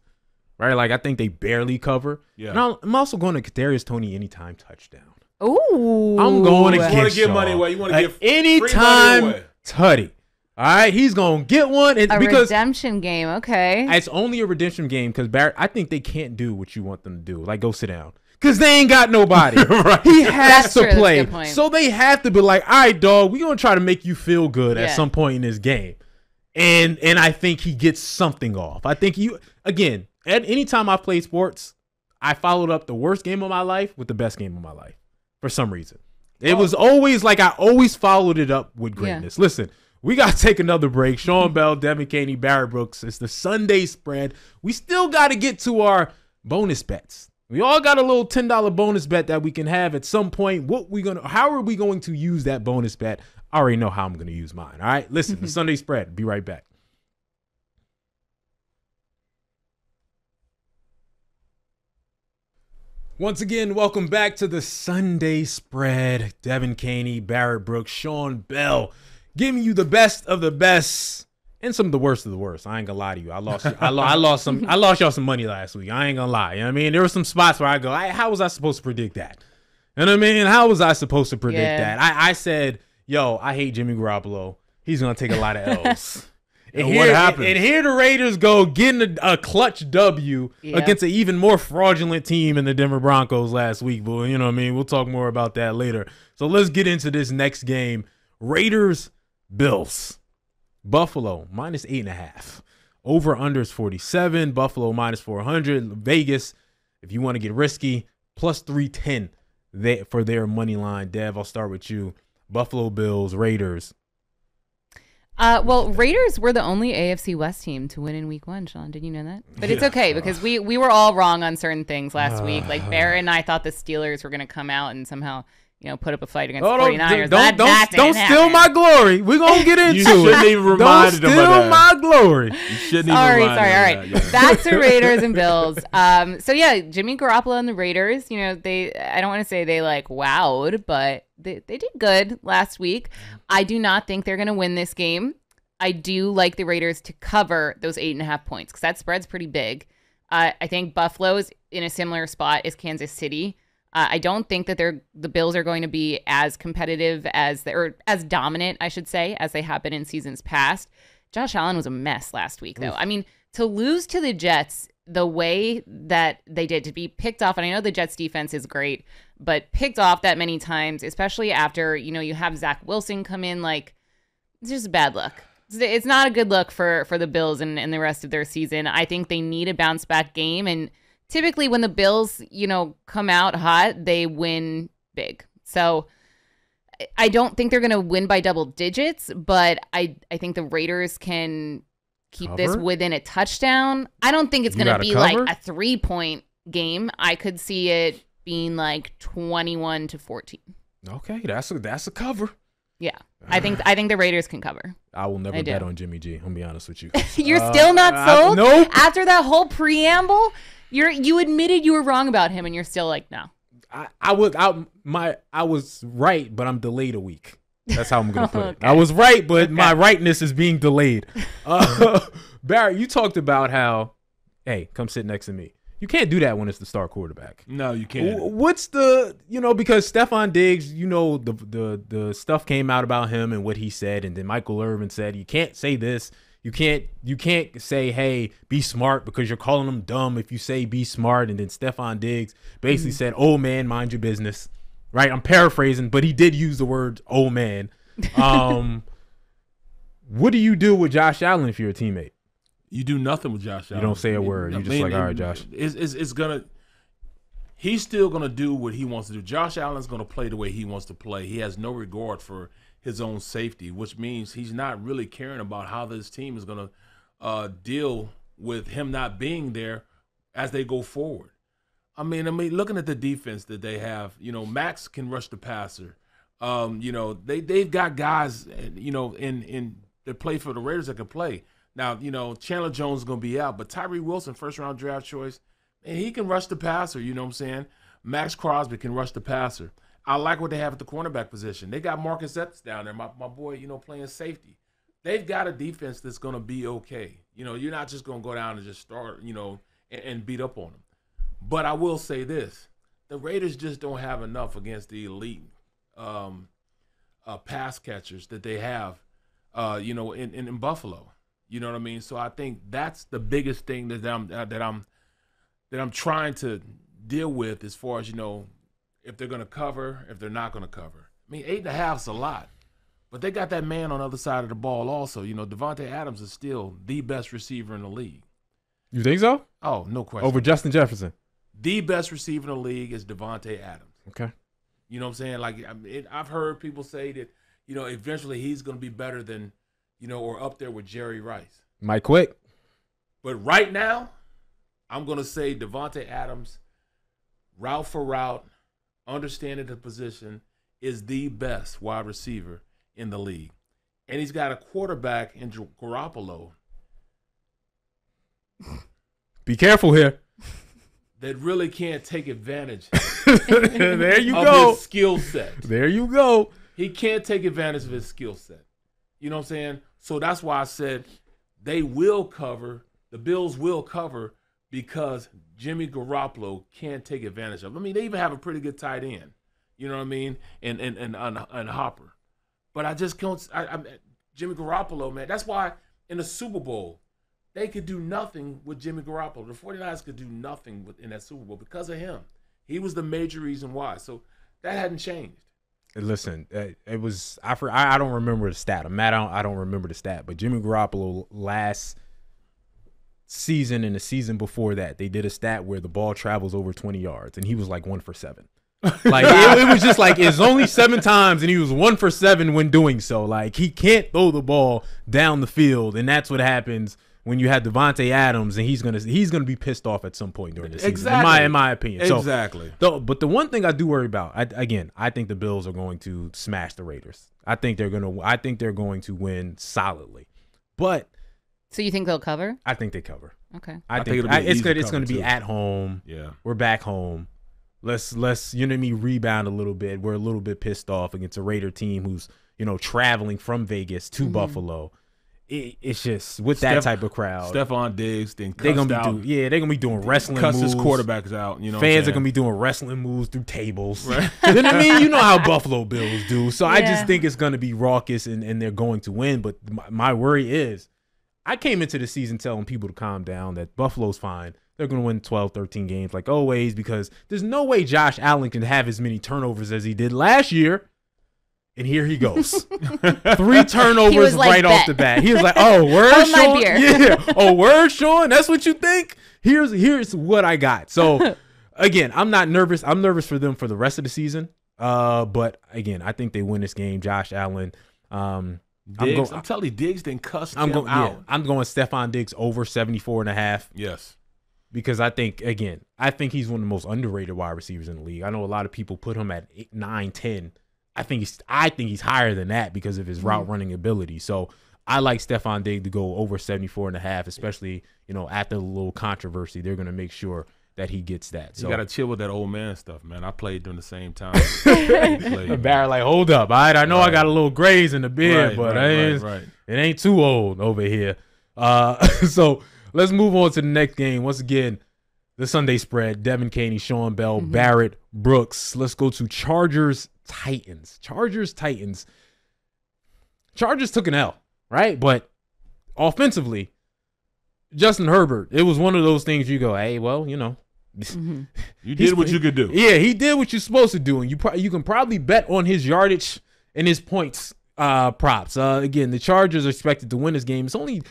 right? Like I think they barely cover. Yeah. And I'm also going to Kadarius Toney anytime touchdown. Ooh. I'm going to give money away. You want to give anytime tutty. All right, he's going to get one. And because redemption game, okay. It's only a redemption game because Barrett, I think they can't do what you want them to do. Like, go sit down. Because they ain't got nobody. Right. He has to play. So they have to be like, all right, dog, we're going to try to make you feel good at some point in this game. And I think he gets something off. I think again, at any time I've played sports, I followed up the worst game of my life with the best game of my life for some reason. It was always like I always followed it up with greatness. Yeah. Listen, we got to take another break. Sean Bell, Devin Caney, Barrett Brooks. It's the Sunday spread. We still got to get to our bonus bets. We all got a little $10 bonus bet that we can have at some point. How are we going to use that bonus bet? I already know how I'm going to use mine. All right, listen, the Sunday spread. Be right back. Once again, welcome back to the Sunday spread. Devin Caney, Barrett Brooks, Sean Bell, giving you the best of the best and some of the worst of the worst. I ain't gonna lie to you. I lost y'all some money last week. I ain't gonna lie. You know what I mean? There were some spots where I go, how was I supposed to predict that? You know what I mean? How was I supposed to predict that? I said, yo, I hate Jimmy Garoppolo. He's gonna take a lot of L's. And what happened? And here the Raiders go getting a clutch W against an even more fraudulent team in the Denver Broncos last week. But you know what I mean? We'll talk more about that later. So let's get into this next game. Raiders, Bills. Buffalo, minus 8.5. Over-unders 47. Buffalo, minus 400. Vegas, if you want to get risky, plus 310 for their money line. Dev, I'll start with you. Buffalo Bills, Raiders. Well, Raiders were the only AFC West team to win in week 1, Sean. Did you know that? But it's okay because we were all wrong on certain things last week. Like Barrett and I thought the Steelers were going to come out and somehow, put up a fight against the 49ers. Don't steal my glory. We're going to get into it. You shouldn't even remind them of that. Don't steal my glory. You shouldn't even remind them of that. All right. Back to Raiders and Bills. So, yeah, Jimmy Garoppolo and the Raiders, I don't want to say they, wowed, but they did good last week. I do not think they're going to win this game. I do like the Raiders to cover those 8.5 points because that spread's pretty big. I think Buffalo's in a similar spot as Kansas City. I don't think that the Bills are going to be as competitive or as dominant, I should say, as they have been in seasons past. Josh Allen was a mess last week, though. Oof. I mean, to lose to the Jets the way that they did, to be picked off, and I know the Jets defense is great, but picked off that many times, especially after, you have Zach Wilson come in, it's just bad luck. It's not a good look for the Bills and the rest of their season. I think they need a bounce back game, and typically when the Bills, come out hot, they win big. So I don't think they're going to win by double digits, but I think the Raiders can keep this within a touchdown. I don't think it's going to be like a 3-point game. I could see it being 21-14. Okay, that's a cover. Yeah, I think the Raiders can cover. I will never bet on Jimmy G. I'm gonna be honest with you. You're still not sold? Nope. After that whole preamble, you admitted you were wrong about him, and you're still like, no. I was right, but I'm delayed a week. That's how I'm gonna put it. I was right, but my rightness is being delayed. Barry, you talked about how, hey, come sit next to me. You can't do that when it's the star quarterback. No, you can't. What's the, because Stephon Diggs, the stuff came out about him and what he said, and then Michael Irvin said, you can't say this. You can't say, hey, be smart, because you're calling them dumb if you say be smart. And then Stephon Diggs basically said, oh man, mind your business. Right? I'm paraphrasing, but he did use the word oh man. What do you do with Josh Allen if you're a teammate? You do nothing with Josh Allen. You don't say a word. You're just all right, Josh. He's still gonna do what he wants to do. Josh Allen's gonna play the way he wants to play. He has no regard for his own safety, which means he's not really caring about how this team is gonna deal with him not being there as they go forward. I mean, looking at the defense that they have, Max can rush the passer. They've got guys, in that play for the Raiders that can play. Now, Chandler Jones is going to be out, but Tyree Wilson, first-round draft choice, and he can rush the passer, you know what I'm saying? Max Crosby can rush the passer. I like what they have at the cornerback position. They got Marcus Epps down there, my boy, playing safety. They've got a defense that's going to be okay. You're not just going to go down and just start, and beat up on them. But I will say this. The Raiders just don't have enough against the elite pass catchers that they have, in Buffalo. You know what I mean? So I think that's the biggest thing that I'm trying to deal with as far as, if they're going to cover, if they're not going to cover. I mean, 8.5 is a lot. But they got that man on the other side of the ball also. Devontae Adams is still the best receiver in the league. You think so? Oh, no question. Over Justin Jefferson? The best receiver in the league is Devontae Adams. Okay. You know what I'm saying? I've heard people say that, eventually he's going to be better than, or up there with Jerry Rice. Might quit. But right now, I'm going to say Devontae Adams, route for route, understanding the position, is the best wide receiver in the league. And he's got a quarterback in Garoppolo. Be careful here. That really can't take advantage there you of go. His skill set. There you go. He can't take advantage of his skill set. You know what I'm saying? So that's why I said they will cover, the Bills will cover, because Jimmy Garoppolo can't take advantage of it. I mean, they even have a pretty good tight end. You know what I mean? And Hopper. But I just can't. Jimmy Garoppolo, man. That's why in the Super Bowl, they could do nothing with Jimmy Garoppolo. The 49ers could do nothing in that Super Bowl because of him. He was the major reason why. So that hadn't changed. Listen, it was I don't remember the stat. I'm mad I don't remember the stat. But Jimmy Garoppolo last season and the season before that, they did a stat where the ball travels over 20 yards, and he was like 1 for 7. Like it was just like it's only 7 times, and he was 1 for 7 when doing so. Like he can't throw the ball down the field, and that's what happens when you have Devontae Adams, and he's gonna be pissed off at some point during the season. Exactly. In my opinion. Exactly. So, but the one thing I do worry about, I think the Bills are going to smash the Raiders. I think they're going to win solidly. But so you think they'll cover? I think they cover. Okay. I think it's going to be at home. Yeah. We're back home. Let's rebound a little bit. We're a little bit pissed off against a Raider team who's, traveling from Vegas to Buffalo. It's just with that type of crowd. Stephon Diggs then they're gonna be doing wrestling cuss moves. His quarterbacks out. Fans are gonna be doing wrestling moves through tables. Right. You know what I mean? You know how Buffalo Bills do. So I just think it's gonna be raucous and they're going to win. But my worry is, I came into the season telling people to calm down, that Buffalo's fine. They're going to win 12, 13 games like always, because there's no way Josh Allen can have as many turnovers as he did last year. And here he goes. 3 turnovers right off the bat. He was like, oh, word, Sean? Yeah. Oh, word, Sean? That's what you think? Here's what I got. So, again, I'm not nervous. I'm nervous for them for the rest of the season. But, again, I think they win this game. Josh Allen. I'm telling you, Diggs didn't cuss him out. Yeah, I'm going Stephon Diggs over 74.5. Yes. Because I think he's one of the most underrated wide receivers in the league. I know a lot of people put him at 8, 9, 10. I think he's higher than that because of his route running ability. So I like Stephon Diggs to go over 74.5, especially, after the little controversy. They're going to make sure that he gets that. So you got to chill with that old man stuff, man. I played during the same time. Barrett, like, hold up. All right, I know I got a little grays in the beard, but it ain't too old over here. So let's move on to the next game. Once again, the Sunday spread, Devin Caney, Sean Bell, Barrett, Brooks. Let's go to Chargers-Titans. Chargers-Titans. Chargers took an L, right? But offensively, Justin Herbert, it was one of those things you go, hey, well, you did what you could do. Yeah, he did what you're supposed to do, and you can probably bet on his yardage and his points props. Again, the Chargers are expected to win this game. It's only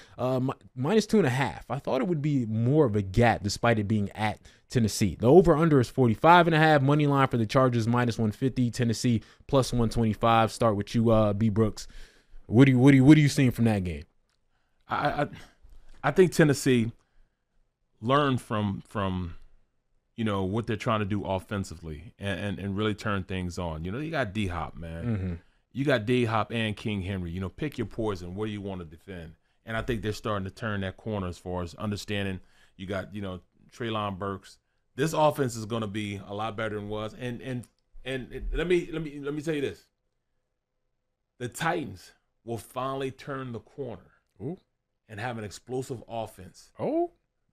minus 2.5. I thought it would be more of a gap despite it being at Tennessee. The over-under is 45.5. Money line for the Chargers minus 150. Tennessee plus 125. Start with you, B. Brooks. What are you seeing from that game? I think Tennessee learned from what they're trying to do offensively and really turn things on. You got D-Hop, man. Mm-hmm. You got D-Hop and King Henry. Pick your poison. What do you want to defend? And I think they're starting to turn that corner as far as understanding. You got, Treylon Burks. This offense is going to be a lot better than it was. And let me tell you this. The Titans will finally turn the corner and have an explosive offense.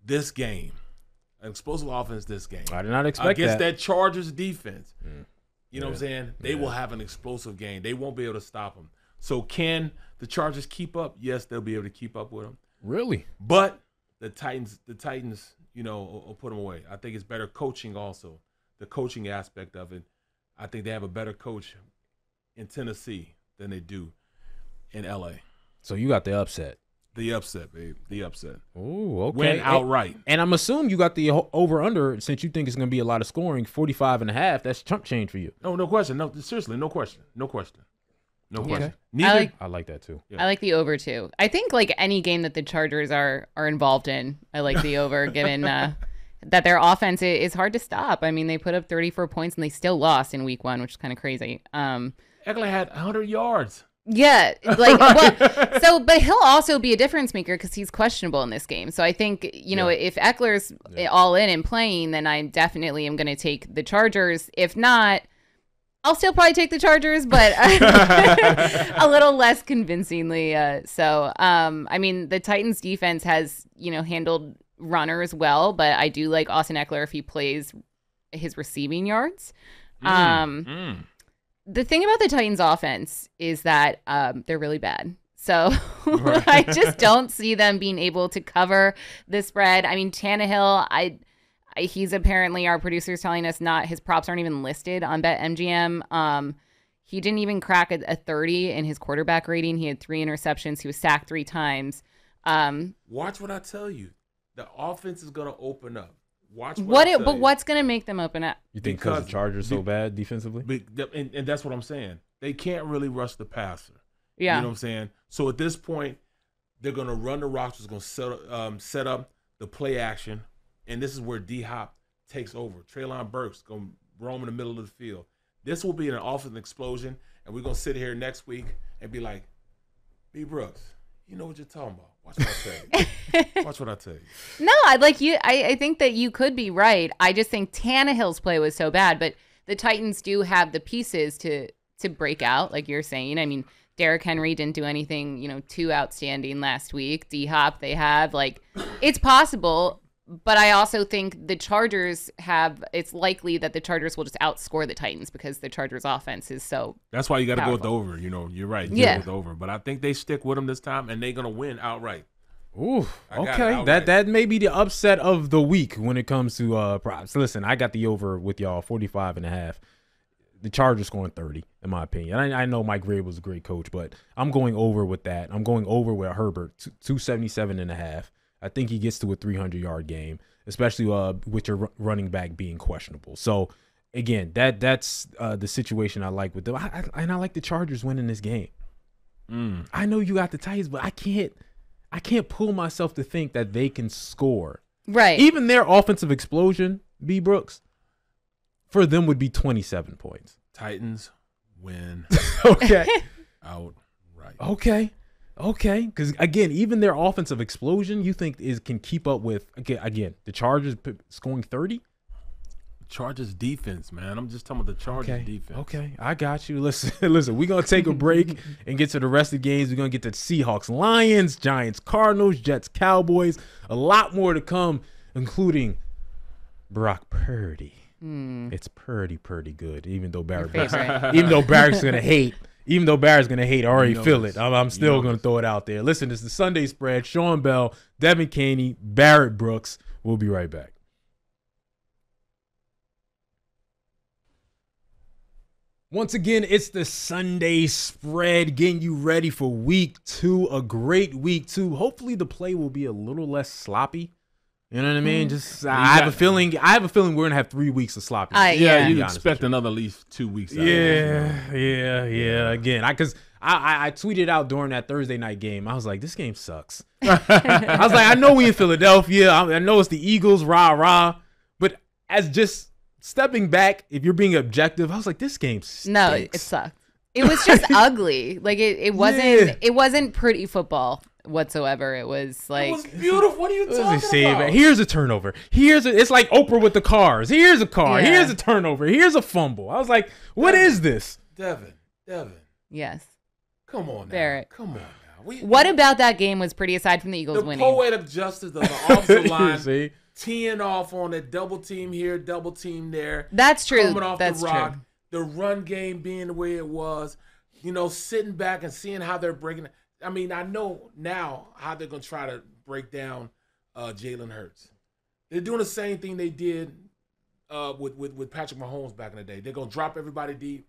This game. An explosive offense this game. I did not expect against that Chargers defense. You know what I'm saying? They will have an explosive game. They won't be able to stop them. So can the Chargers keep up? Yes, they'll be able to keep up with them. Really? But the Titans, will put them away. I think it's better coaching also. The coaching aspect of it. I think they have a better coach in Tennessee than they do in LA. So you got the upset. The upset, babe. The upset. Oh, okay. Win outright. And I'm assuming you got the over-under, since you think it's going to be a lot of scoring, 45.5. That's chump change for you. No question. No, seriously, no question. No question. I like that too. Yeah. I like the over too. I think like any game that the Chargers are involved in, I like the over, given that their offense is hard to stop. I mean, they put up 34 points and they still lost in week 1, which is kind of crazy. Eckler had 100 yards. Yeah, but he'll also be a difference maker because he's questionable in this game. So I think, if Eckler's all in and playing, then I definitely am going to take the Chargers. If not, I'll still probably take the Chargers, but a little less convincingly. The Titans defense has, handled runners well, but I do like Austin Eckler if he plays his receiving yards. The thing about the Titans offense is that they're really bad. So I just don't see them being able to cover the spread. I mean, Tannehill, he's apparently, our producer's telling us, his props aren't even listed on BetMGM. He didn't even crack a 30 in his quarterback rating. He had 3 interceptions. He was sacked 3 times. Watch what I tell you. The offense is going to open up. Watch what I tell But you. what's going to make them open up? You think because the Chargers so bad defensively? And that's what I'm saying. They can't really rush the passer. Yeah. You know what I'm saying? So at this point, they're going to run the rock. Just going to set up the play action. And this is where D-Hop takes over. Treylon Burks going to roam in the middle of the field. This will be an offensive explosion. And we're going to sit here next week and be like, B. Brooks, you know what you're talking about. Watch what I tell you. Watch what I tell you. No, I think that you could be right. I just think Tannehill's play was so bad. But the Titans do have the pieces to break out, like you're saying. I mean, Derrick Henry didn't do anything, too outstanding last week. D-Hop, they have. It's possible, but I also think the Chargers it's likely that the Chargers will just outscore the Titans because the Chargers' offense is so That's why you got to go with the powerful. over. You're right. Yeah. Go with the over. But I think they stick with them this time, and they're going to win outright. Ooh, I got it okay. outright. That may be the upset of the week when it comes to props. Listen, I got the over with y'all, 45.5. The Chargers scoring 30, in my opinion. I know Mike Vrabel was a great coach, but I'm going over with that. I'm going over with Herbert, 277.5. I think he gets to a 300-yard game, especially with your running back being questionable. So, again, that's the situation I like with them. And I like the Chargers winning this game. I know you got the Titans, but I can't pull myself to think that they can score. Right. Even their offensive explosion, B. Brooks, for them would be 27 points. Titans win Okay. outright. Okay. Because, again, even their offensive explosion, you think can keep up with, again, the Chargers scoring 30? Chargers defense, man. I'm just talking about the Chargers defense. Okay. I got you. Listen, we're going to take a break and get to the rest of the games. We're going to get to Seahawks Lions, Giants Cardinals, Jets Cowboys. A lot more to come, including Brock Purdy. It's pretty good, even though Barrett's gonna hate. Even though Barrett's gonna hate, I already feel it. I'm still gonna throw it out there. Listen, it's the Sunday Spread. Sean Bell, Devin Caney, Barrett Brooks. We'll be right back. Once again, it's the Sunday Spread, getting you ready for week 2, a great week 2. Hopefully the play will be a little less sloppy. You know what I mean? I have a feeling we're gonna have 3 weeks of sloppy. Yeah, you expect another at least 2 weeks. Yeah. Again, because I tweeted out during that Thursday night game. I was like, this game sucks. I was like, I know we in Philadelphia. I know it's the Eagles, rah. But as just stepping back, if you're being objective, I was like, this game stinks. No, it sucked. It was just ugly. It wasn't pretty football whatsoever. It was like, it was beautiful. What are you talking about? Here's a turnover. It's like Oprah with the cars. Here's a car. Yeah. Here's a turnover. Here's a fumble. I was like, what is this? Devin. yes. Come on now. Barrett. Come on now. What about that game was pretty, aside from the Eagles the winning? poetic justice of the offensive line See? teeing off on a double team here, double team there. That's true. Coming off That's the rock. true. The run game being the way it was. Sitting back and seeing how they're breaking it. I mean, I know now how they're going to try to break down Jalen Hurts. They're doing the same thing they did with Patrick Mahomes back in the day. They're going to drop everybody deep,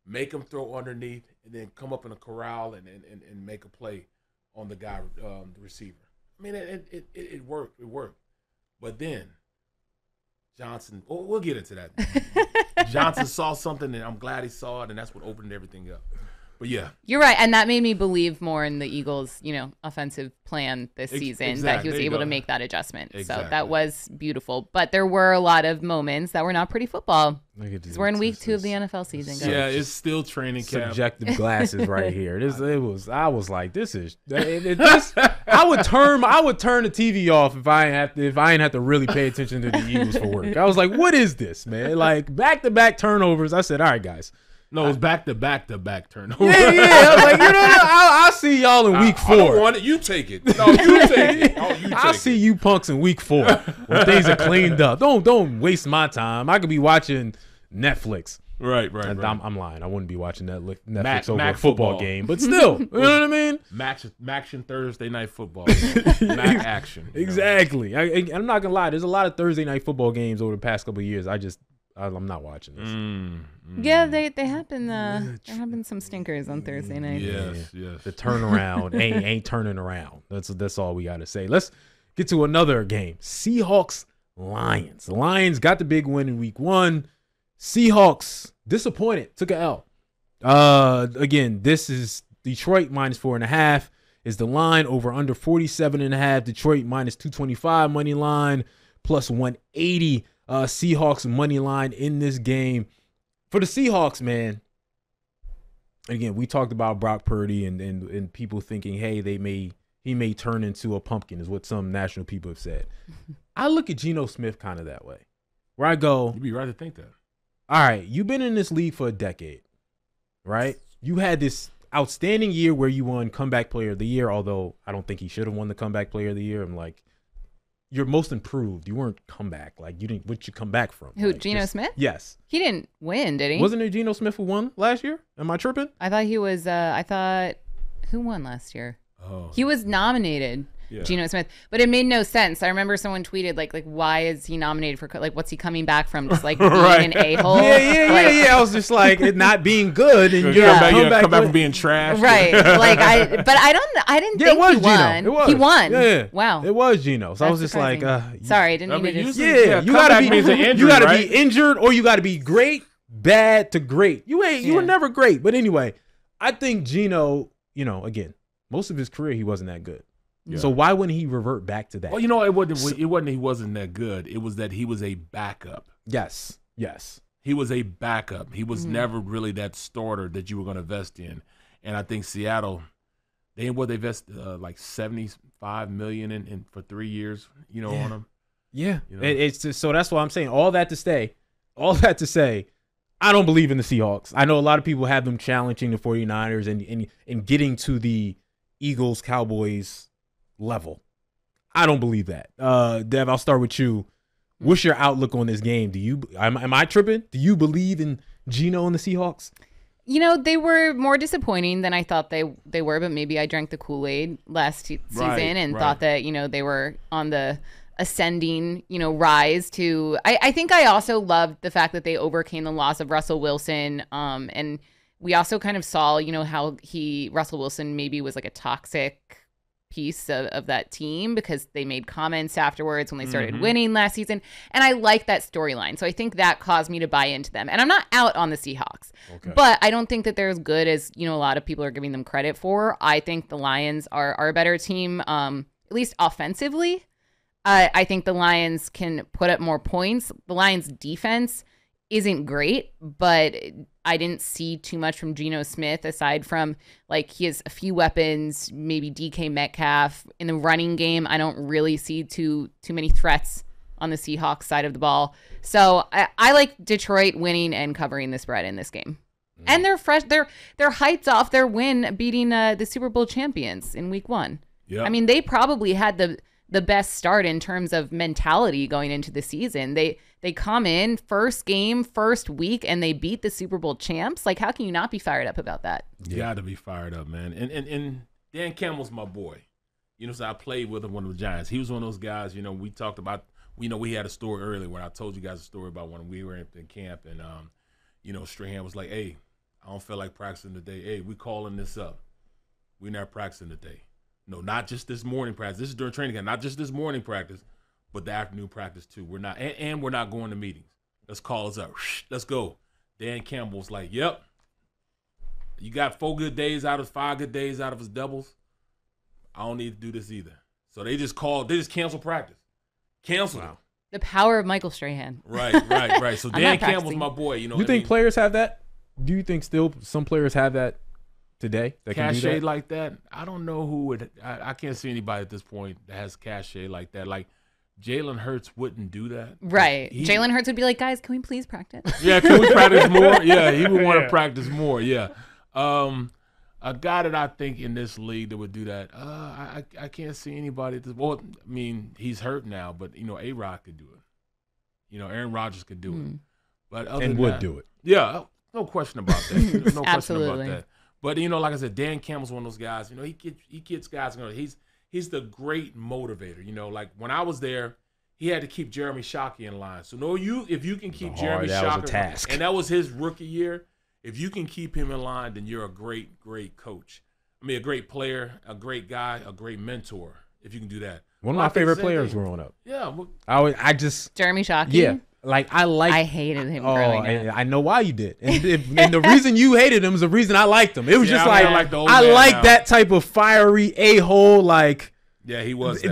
make them throw underneath, and then come up in a corral and make a play on the guy, the receiver. I mean, it worked. It worked. But then Johnson, we'll get into that. Johnson saw something, and I'm glad he saw it, and that's what opened everything up. But yeah, You're right, and that made me believe more in the Eagles, offensive plan this season, that exactly. he was There you able go. to make that adjustment. So Exactly. that was beautiful. But there were a lot of moments that were not pretty football. Because we're in week 2 of the NFL season, guys. yeah, it's still training camp. Subjective glasses right here. I was like, this is. I would turn the TV off if I ain't have to really pay attention to the Eagles for work. I was like, what is this, man? Like back-to-back turnovers. I said, all right, guys. No, it's back-to-back turnover. Yeah. I was like, I'll see y'all in week 4. I don't want it. You take it. No, you take it. Oh, you take I'll see you punks in week 4 when things are cleaned up. Don't waste my time. I could be watching Netflix. Right. I'm lying. I wouldn't be watching Netflix Mac over a football football. game, but still, you know what I mean? Maction Thursday night football. Mac action. Exactly. I'm not gonna lie. There's a lot of Thursday night football games over the past couple of years. I'm not watching this. Yeah, they happen. There have been some stinkers on Thursday night. Yes. The turnaround ain't turning around. That's all we got to say. Let's get to another game. Seahawks Lions. The Lions got the big win in week 1. Seahawks disappointed, took a L. Again, this is Detroit minus 4.5 is the line, over under 47.5. Detroit minus 225 money line, plus 180 Seahawks money line in this game. For the Seahawks, man, again, we talked about Brock Purdy and people thinking, hey, he may turn into a pumpkin, is what some national people have said. I look at Geno Smith kind of that way, where I go, You'd be right to think that. all right, you've been in this league for a decade, right? You had this outstanding year where you won comeback player of the year, although I don't think he should have won the comeback player of the year. I'm like, you're most improved. You weren't comeback. Like, you didn't, what'd you come back from? Who, like, Geno Smith? Yes. He didn't win, did he? Wasn't it Geno Smith who won last year? Am I tripping? I thought he was, who won last year? Oh. He was nominated. Yeah. Geno Smith, but it made no sense. I remember someone tweeted like why is he nominated for, like, what's he coming back from, just like being an a-hole? Yeah. I was just like, it not being good, and come back from being trash, right? Like I didn't think he won. It was. He won. Yeah. Wow. It was Geno. So I was just surprising. like, sorry, I didn't mean to just. you gotta be injured, or you gotta be great, bad to great. You were never great. But anyway, I think Geno, again, most of his career he wasn't that good. Yeah. So why wouldn't he revert back to that? Well, it wasn't he wasn't that good. It was that he was a backup. Yes. He was a backup. He was never really that starter that you were going to invest in. And I think Seattle, they invested like $75 million in for 3 years, on him. Yeah. It's just, so that's why I'm saying all that to say, I don't believe in the Seahawks. I know a lot of people have them challenging the 49ers and getting to the Eagles, Cowboys level. I don't believe that. Dev, I'll start with you. What's your outlook on this game? Am I tripping? Do you believe in Geno and the Seahawks? They were more disappointing than I thought they were, but maybe I drank the Kool-Aid last season and thought that, they were on the ascending, rise to. I think I also loved the fact that they overcame the loss of Russell Wilson. And we also kind of saw, how Russell Wilson maybe was like a toxic piece of that team, because they made comments afterwards when they started winning last season. And I like that storyline. So I think that caused me to buy into them. And I'm not out on the Seahawks, but I don't think that they're as good as, a lot of people are giving them credit for. I think the Lions are a better team, at least offensively. I think the Lions can put up more points. The Lions defense isn't great, but I didn't see too much from Geno Smith aside from, like, he has a few weapons, maybe DK Metcalf. In the running game, I don't really see too many threats on the Seahawks side of the ball. So I like Detroit winning and covering the spread in this game. And they're fresh. They're hyped off their win beating the Super Bowl champions in week 1. Yeah. I mean, they probably had the best start in terms of mentality going into the season. They come in first game, first week, and they beat the Super Bowl champs. Like, how can you not be fired up about that? You got to be fired up, man. And Dan Campbell's my boy. So I played with him, one of the Giants. He was one of those guys, we talked about, we had a story earlier when I told you guys a story about when we were in camp, and, Strahan was like, hey, I don't feel like practicing today. Hey, we calling this up. We're not practicing today. No, not just this morning practice. This is during training camp. Not just this morning practice, but the afternoon practice too. We're not, and we're not going to meetings. Let's call us up. Let's go. Dan Campbell's like, yep. You got 5 good days out of his doubles. I don't need to do this either. So they just canceled practice. Canceled it. The power of Michael Strahan. Right. So Dan Campbell's my boy. You think players have that? Do you think still some players have that today that can do that? Like that? I don't know who would. I can't see anybody at this point that has cachet like that. Like Jalen Hurts wouldn't do that. Right. Jalen Hurts would be like, guys, can we please practice? Yeah, can we practice more? Yeah, he would want to practice more. Yeah. A guy that I think in this league that would do that, I can't see anybody. Well, I mean, he's hurt now, but A-Rod could do it. Aaron Rodgers could do it. But other than would that, do it. Yeah, no question about that. No question Absolutely. about that. But like I said, Dan Campbell's one of those guys. He gets guys. He's the great motivator. Like when I was there, he had to keep Jeremy Shockey in line. So if you can keep Jeremy Shockey, that was a task. And that was his rookie year. If you can keep him in line, then you're a great coach. I mean, a great player, a great guy, a great mentor. if you can do that. One of my favorite players growing up. Yeah. Well, I just Jeremy Shockey. Yeah. Like I hated him growing up. I know why you did, and the reason you hated him is the reason I liked him. It was just I like that type of fiery a-hole. Like yeah, he was.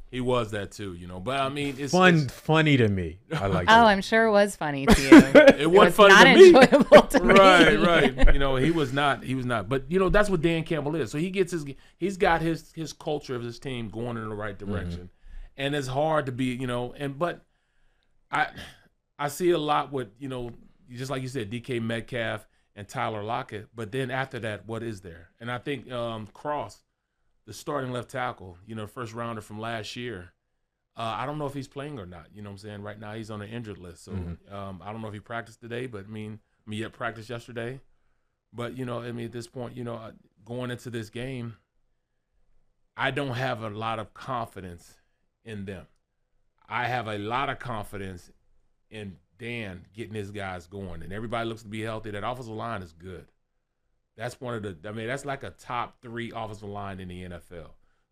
He was that too, you know. But I mean, it's funny to me. I like. I'm sure it was funny to you. It was funny not to me. Enjoyable to me. Right. You know, he was not. But you know, that's what Dan Campbell is. So he's got his culture of his team going in the right direction, and it's hard to be, you know. But I see a lot with, you know, just like you said, DK Metcalf and Tyler Lockett. But then after that, what is there? And I think Cross, the starting left tackle, you know, first rounder from last year, I don't know if he's playing or not. You know what I'm saying? Right now he's on the injured list. So I don't know if he practiced today, but I mean, he had practiced yesterday. But, you know, I mean, at this point, you know, going into this game, I don't have a lot of confidence in them. I have a lot of confidence in Dan getting his guys going, and everybody looks to be healthy. That offensive line is good. That's that's like a top 3 offensive line in the NFL.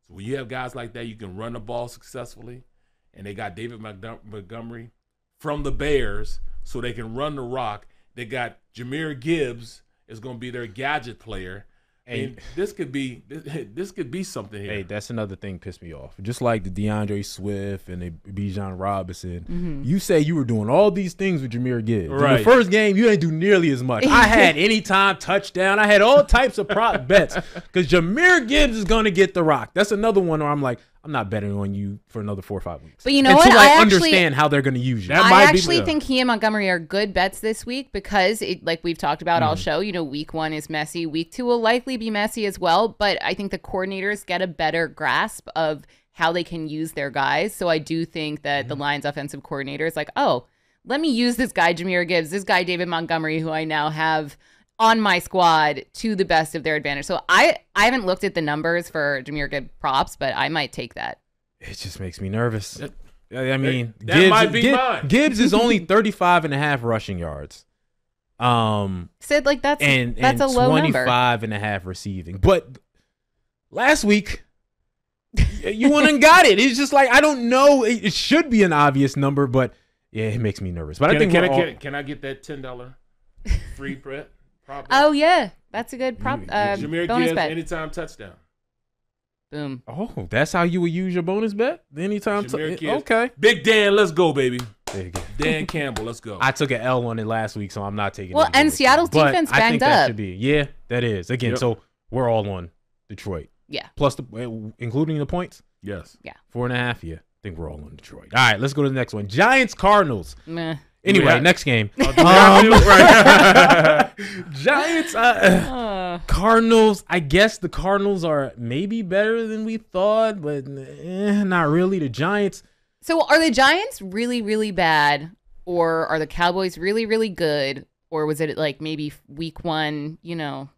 So when you have guys like that, you can run the ball successfully, and they got David Montgomery from the Bears, so they can run the rock. They got Jahmyr Gibbs is going to be their gadget player. And this could be something here. Hey, that's another thing pissed me off. Just like the DeAndre Swift and the Bijan Robinson, you say you were doing all these things with Jahmyr Gibbs. Right. In the first game, you didn't do nearly as much. I had anytime touchdown. I had all types of prop bets because Jahmyr Gibbs is going to get the rock. That's another one where I'm like, I'm not betting on you for another 4 or 5 weeks. But you know what? Until I understand how they're going to use you. I actually think he and Montgomery are good bets this week because, like we've talked about all show, you know, week 1 is messy. Week 2 will likely be messy as well. But I think the coordinators get a better grasp of how they can use their guys. So I do think that the Lions offensive coordinator is like, oh, let me use this guy, Jahmyr Gibbs, this guy, David Montgomery, who I now have on my squad to the best of their advantage. So I haven't looked at the numbers for Jahmyr Gibbs props, but I might take that. It just makes me nervous. I mean, that might be mine. Gibbs is only 35.5 rushing yards. Said like that's a low 25.5 receiving. But last week, you went and got it. It's just like, I don't know. It should be an obvious number, but yeah, it makes me nervous. But can I get that $10 free prep? Oh yeah, that's a good prop. Jahmyr bonus Gibbs bet. Anytime touchdown. Boom. Oh, that's how you would use your bonus bet? Anytime okay. Big Dan, let's go, baby. Dan Campbell, let's go. I took an L on it last week, so I'm not taking it. Well, and Seattle's defense banged I think up. That should be. Yeah, that is. Again, so we're all on Detroit. Yeah. Plus, including the points? Yes. Yeah. 4.5, yeah. I think we're all on Detroit. All right, let's go to the next one. Giants, Cardinals. Meh. Anyway, next game. Giants, Cardinals. I guess the Cardinals are maybe better than we thought, but not really. The Giants. So are the Giants really, really bad, or are the Cowboys really, really good, or was it like maybe week 1, you know,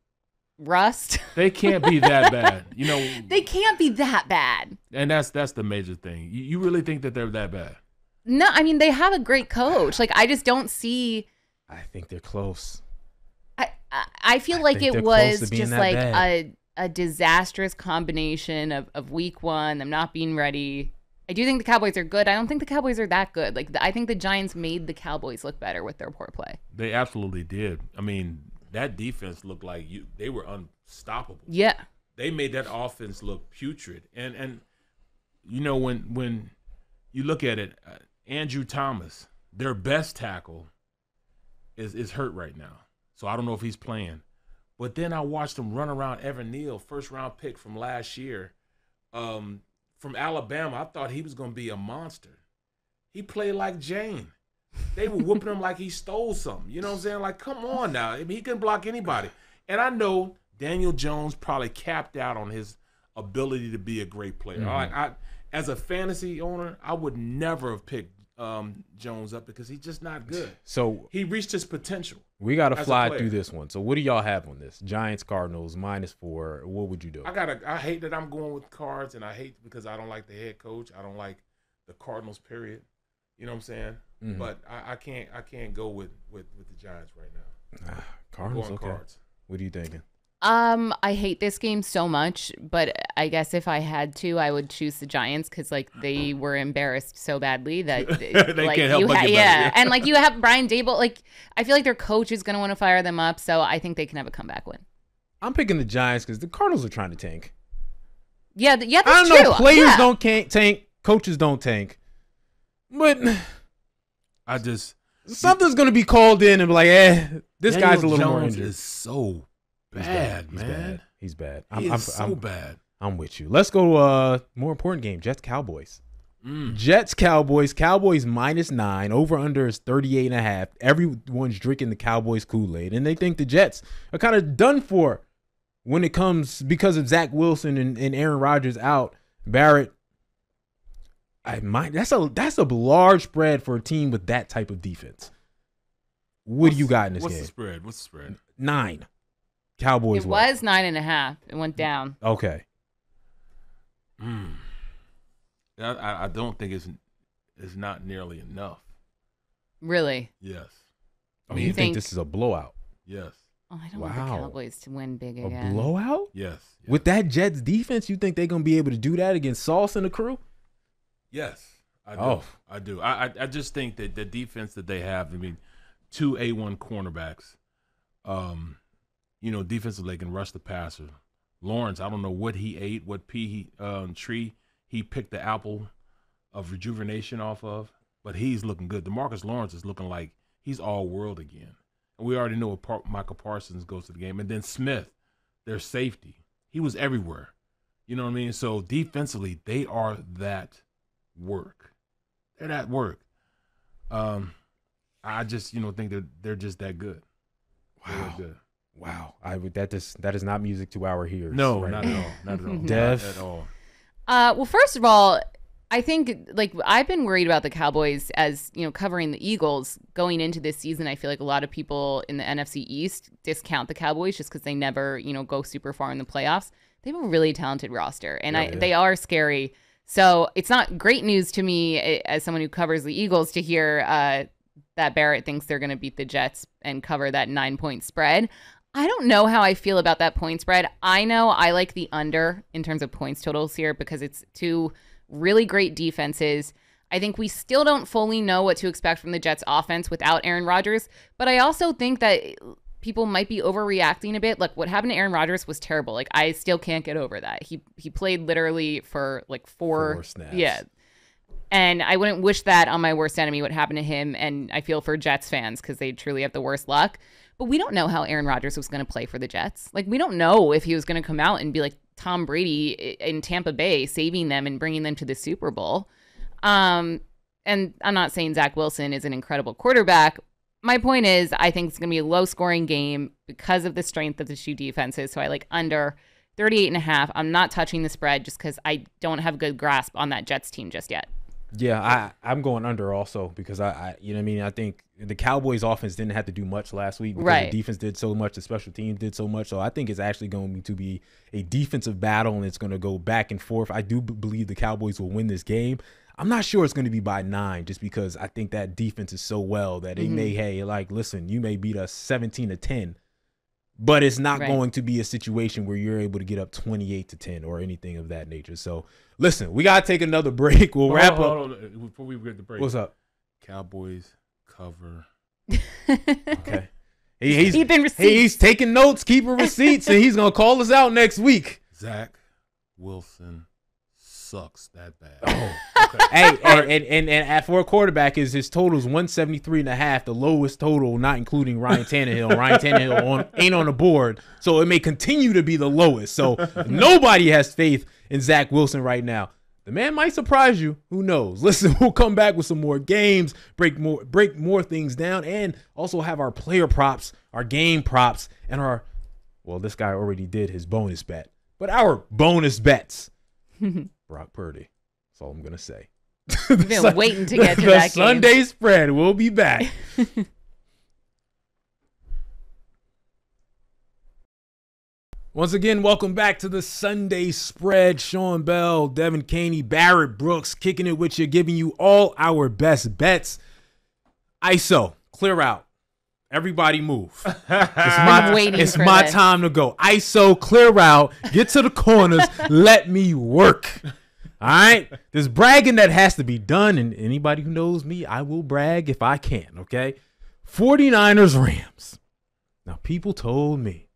rust? They can't be that bad. You know, they can't be that bad. And that's the major thing. You really think that they're that bad? No, I mean, they have a great coach. Like, I just don't see. I think they're close. I feel like it was just like a disastrous combination of week 1, them not being ready. I do think the Cowboys are good. I don't think the Cowboys are that good. Like, I think the Giants made the Cowboys look better with their poor play. They absolutely did. I mean, that defense looked like they were unstoppable. Yeah. They made that offense look putrid. And you know, when you look at it, Andrew Thomas, their best tackle, is hurt right now. So I don't know if he's playing. But then I watched him run around Evan Neal, first-round pick from last year. From Alabama, I thought he was going to be a monster. He played like Jane. They were whooping him like he stole something. You know what I'm saying? Like, come on now. I mean, he couldn't block anybody. And I know Daniel Jones probably capped out on his ability to be a great player. Mm-hmm. As a fantasy owner, I would never have picked Jones up because he's just not good. So he reached his potential. We got to fly through this one. So what do y'all have on this? Giants, Cardinals, -4. What would you do? I hate that I'm going with Cards, and I hate because I don't like the head coach. I don't like the Cardinals, period. You know what I'm saying? Mm-hmm. But I can't go with the Giants right now. Cardinals, okay. Cards. What are you thinking? I hate this game so much, but I guess if I had to, I would choose the Giants because like they were embarrassed so badly that They like can't help but get better. yeah, and like you have Brian Dable. Like I feel like their coach is gonna want to fire them up, so I think they can have a comeback win. I'm picking the Giants because the Cardinals are trying to tank. Yeah, that's I don't true. know. Players don't tank. Coaches don't tank. But something's gonna be called in and be like, this Daniel guy's a little Jones more injured. is so bad, man. He's bad. I'm so bad. I'm with you. Let's go. More important game. Jets Cowboys. Jets Cowboys. Cowboys -9. Over under is 38.5. Everyone's drinking the Cowboys Kool-Aid, and they think the Jets are kind of done for when it comes because of Zach Wilson and Aaron Rodgers out. Barrett. That's a large spread for a team with that type of defense. What do you got in this game? What's the spread? 9. Cowboys. It was 9.5. It went down. Okay. I don't think it's not nearly enough. Really? Yes. Oh, you think this is a blowout? Yes. Oh, I don't want the Cowboys to win big again. A blowout? Yes. With that Jets defense, you think they're gonna be able to do that against Sauce and the crew? Yes, I do. I do. I just think that the defense that they have, I mean, 2 A1 cornerbacks, defensively they can rush the passer. Lawrence, I don't know what he ate, what tree he picked the apple of rejuvenation off of, but he's looking good. DeMarcus Lawrence is looking like he's all world again. And we already know Michael Parsons goes to the game. And then Smith, their safety, he was everywhere. You know what I mean? So defensively, they are that work. They're that work. I just think they're just that good. Wow. Good. Wow. That is not music to our ears. No, right not at all. Not at all. Dev? Not at all. Well, first of all, I think like I've been worried about the Cowboys as, covering the Eagles going into this season. I feel like a lot of people in the NFC East discount the Cowboys just because they never, go super far in the playoffs. They have a really talented roster and they are scary. So it's not great news to me as someone who covers the Eagles to hear that Barrett thinks they're going to beat the Jets and cover that 9-point spread. I don't know how I feel about that point spread. I know I like the under in terms of points totals here because it's two really great defenses. I think we still don't fully know what to expect from the Jets offense without Aaron Rodgers, but I also think that people might be overreacting a bit. Like what happened to Aaron Rodgers was terrible. Like I still can't get over that. He played literally for like four snaps. Yeah. And I wouldn't wish that on my worst enemy, what happened to him. And I feel for Jets fans because they truly have the worst luck. But we don't know how Aaron Rodgers was going to play for the Jets. Like, we don't know if he was going to come out and be like Tom Brady in Tampa Bay, saving them and bringing them to the Super Bowl. And I'm not saying Zach Wilson is an incredible quarterback. My point is, I think it's going to be a low-scoring game because of the strength of the two defenses. So I like under 38.5. I'm not touching the spread just because I don't have a good grasp on that Jets team just yet. Yeah, I'm going under also because I think the Cowboys offense didn't have to do much last week because the defense did so much, the special teams did so much. So I think it's actually going to be a defensive battle and it's going to go back and forth. I do believe the Cowboys will win this game. I'm not sure it's going to be by 9 just because I think that defense is so well that they may, listen, you may beat us 17-10, but it's not going to be a situation where you're able to get up 28-10 or anything of that nature. So listen, we got to take another break. We'll wrap up. Hold on. Before we get the break. What's up? Cowboys cover. Okay. He's taking notes, keeping receipts, and he's going to call us out next week. Zach Wilson sucks that bad. Okay. And for a quarterback, his total is 173.5, the lowest total, not including Ryan Tannehill. Ryan Tannehill ain't on the board, so it may continue to be the lowest. So nobody has faith in Zach Wilson right now. The man might surprise you. Who knows? Listen, we'll come back with some more games, break more things down, and also have our player props, our game props, and this guy already did his bonus bet, but our bonus bets. Brock Purdy. That's all I'm going to say. You've been waiting to get to that game. Sunday spread. We'll be back. Once again, welcome back to the Sunday spread. Sean Bell, Devin Caney, Barrett Brooks kicking it with you, giving you all our best bets. ISO, clear out. Everybody move. I'm waiting It's for my this. time to go. ISO, clear out, get to the corners, let me work. All right? There's bragging that has to be done, and anybody who knows me, I will brag if I can, okay? 49ers, Rams. Now, people told me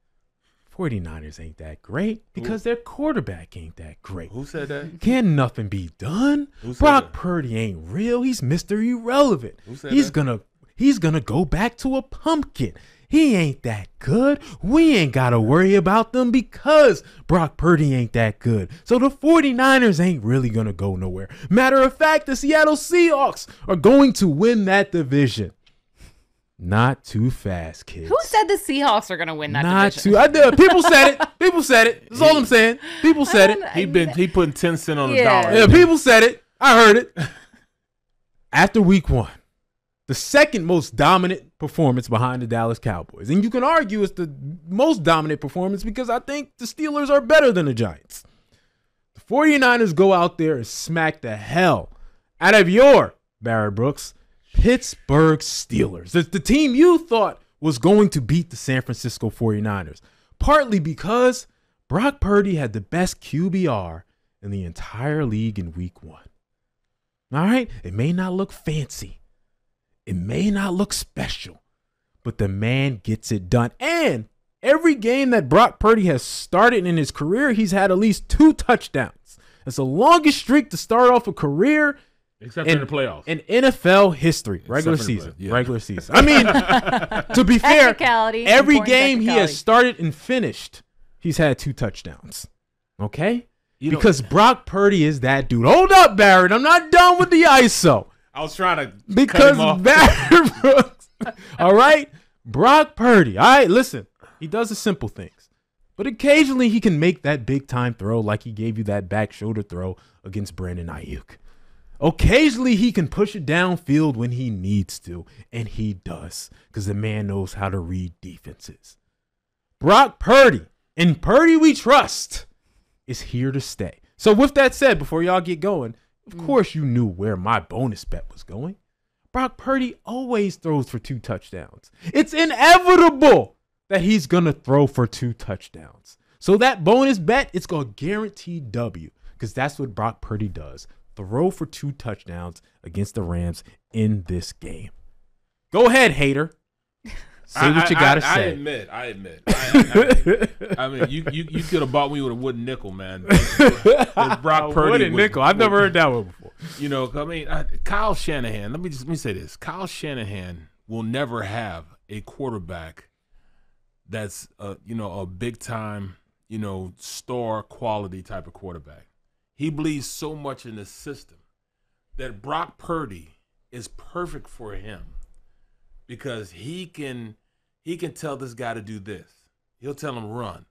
49ers ain't that great because their quarterback ain't that great. Who said that? Can nothing be done? Who said Brock that? Purdy ain't real. He's Mr. Irrelevant. Who said He's that? gonna go back to a pumpkin. He ain't that good. We ain't got to worry about them because Brock Purdy ain't that good. So the 49ers ain't really going to go nowhere. Matter of fact, the Seattle Seahawks are going to win that division. Not too fast, kids. Who said the Seahawks are going to win that Not division? too. I did. People said it. People said it. That's all I'm saying. People said it. He putting 10 cents on the Yeah. dollar. Yeah, people said it. I heard it. After week 1, the second most dominant performance behind the Dallas Cowboys. And you can argue it's the most dominant performance because I think the Steelers are better than the Giants. The 49ers go out there and smack the hell out of your, Barrett Brooks, Pittsburgh Steelers. The team you thought was going to beat the San Francisco 49ers. Partly because Brock Purdy had the best QBR in the entire league in week 1. All right? It may not look fancy. It may not look special, but the man gets it done. And every game that Brock Purdy has started in his career, he's had at least 2 touchdowns. It's the longest streak to start off a career Except in the playoffs. in NFL history. Regular for the season. playoffs, yeah. Regular season. I mean, to be fair, Technicality, every important game he has technicality. started and finished, he's had 2 touchdowns. Okay? You know- Because Brock Purdy is that dude. Hold up, Barrett. I'm not done with the ISO. I was trying to Because cut him off. Barrett Brooks. All right? Brock Purdy. All right, listen. He does the simple things. But occasionally he can make that big time throw like he gave you that back shoulder throw against Brandon Ayuk. Occasionally he can push it downfield when he needs to. And he does. Because the man knows how to read defenses. Brock Purdy. In Purdy we trust. Is here to stay. So with that said, before y'all get going, of course you knew where my bonus bet was going. Brock Purdy always throws for 2 touchdowns. It's inevitable that he's going to throw for 2 touchdowns. So that bonus bet, it's going to guarantee W because that's what Brock Purdy does. Throw for 2 touchdowns against the Rams in this game. Go ahead, hater. Say what you got to I say. admit. I mean, you could have bought me with a wooden nickel, man. Brock Purdy. Wooden nickel. I've never heard that one before. You know, I mean, Kyle Shanahan. Let me say this: Kyle Shanahan will never have a quarterback that's a big time, star quality type of quarterback. He believes so much in the system that Brock Purdy is perfect for him because he can tell this guy to do this. He'll tell him run,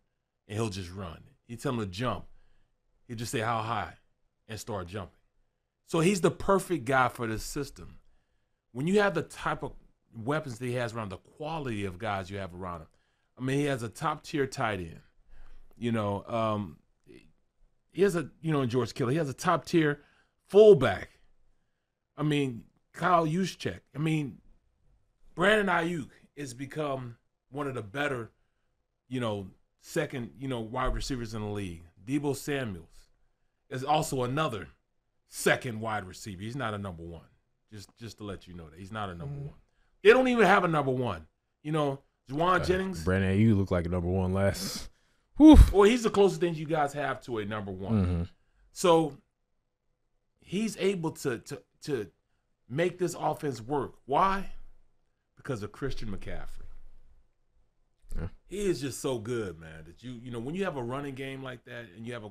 and he'll just run. He tell him to jump. He'll just say how high and start jumping. So he's the perfect guy for this system. When you have the type of weapons that he has around, the quality of guys you have around him. I mean, he has a top-tier tight end. He has in George Kittle, he has a top-tier fullback. I mean, Kyle Juszczyk. I mean, Brandon Ayuk has become one of the better, second, wide receivers in the league. Deebo Samuels is also another second wide receiver. He's not a number 1. Just to let you know that he's not a number 1. They don't even have a number 1. Juwan Jennings. Brandon, you look like a number 1 last. Whew. Well, he's the closest thing you guys have to a number 1. Mm-hmm. So he's able to make this offense work. Why? Because of Christian McCaffrey. Yeah. He is just so good, man, that when you have a running game like that and you have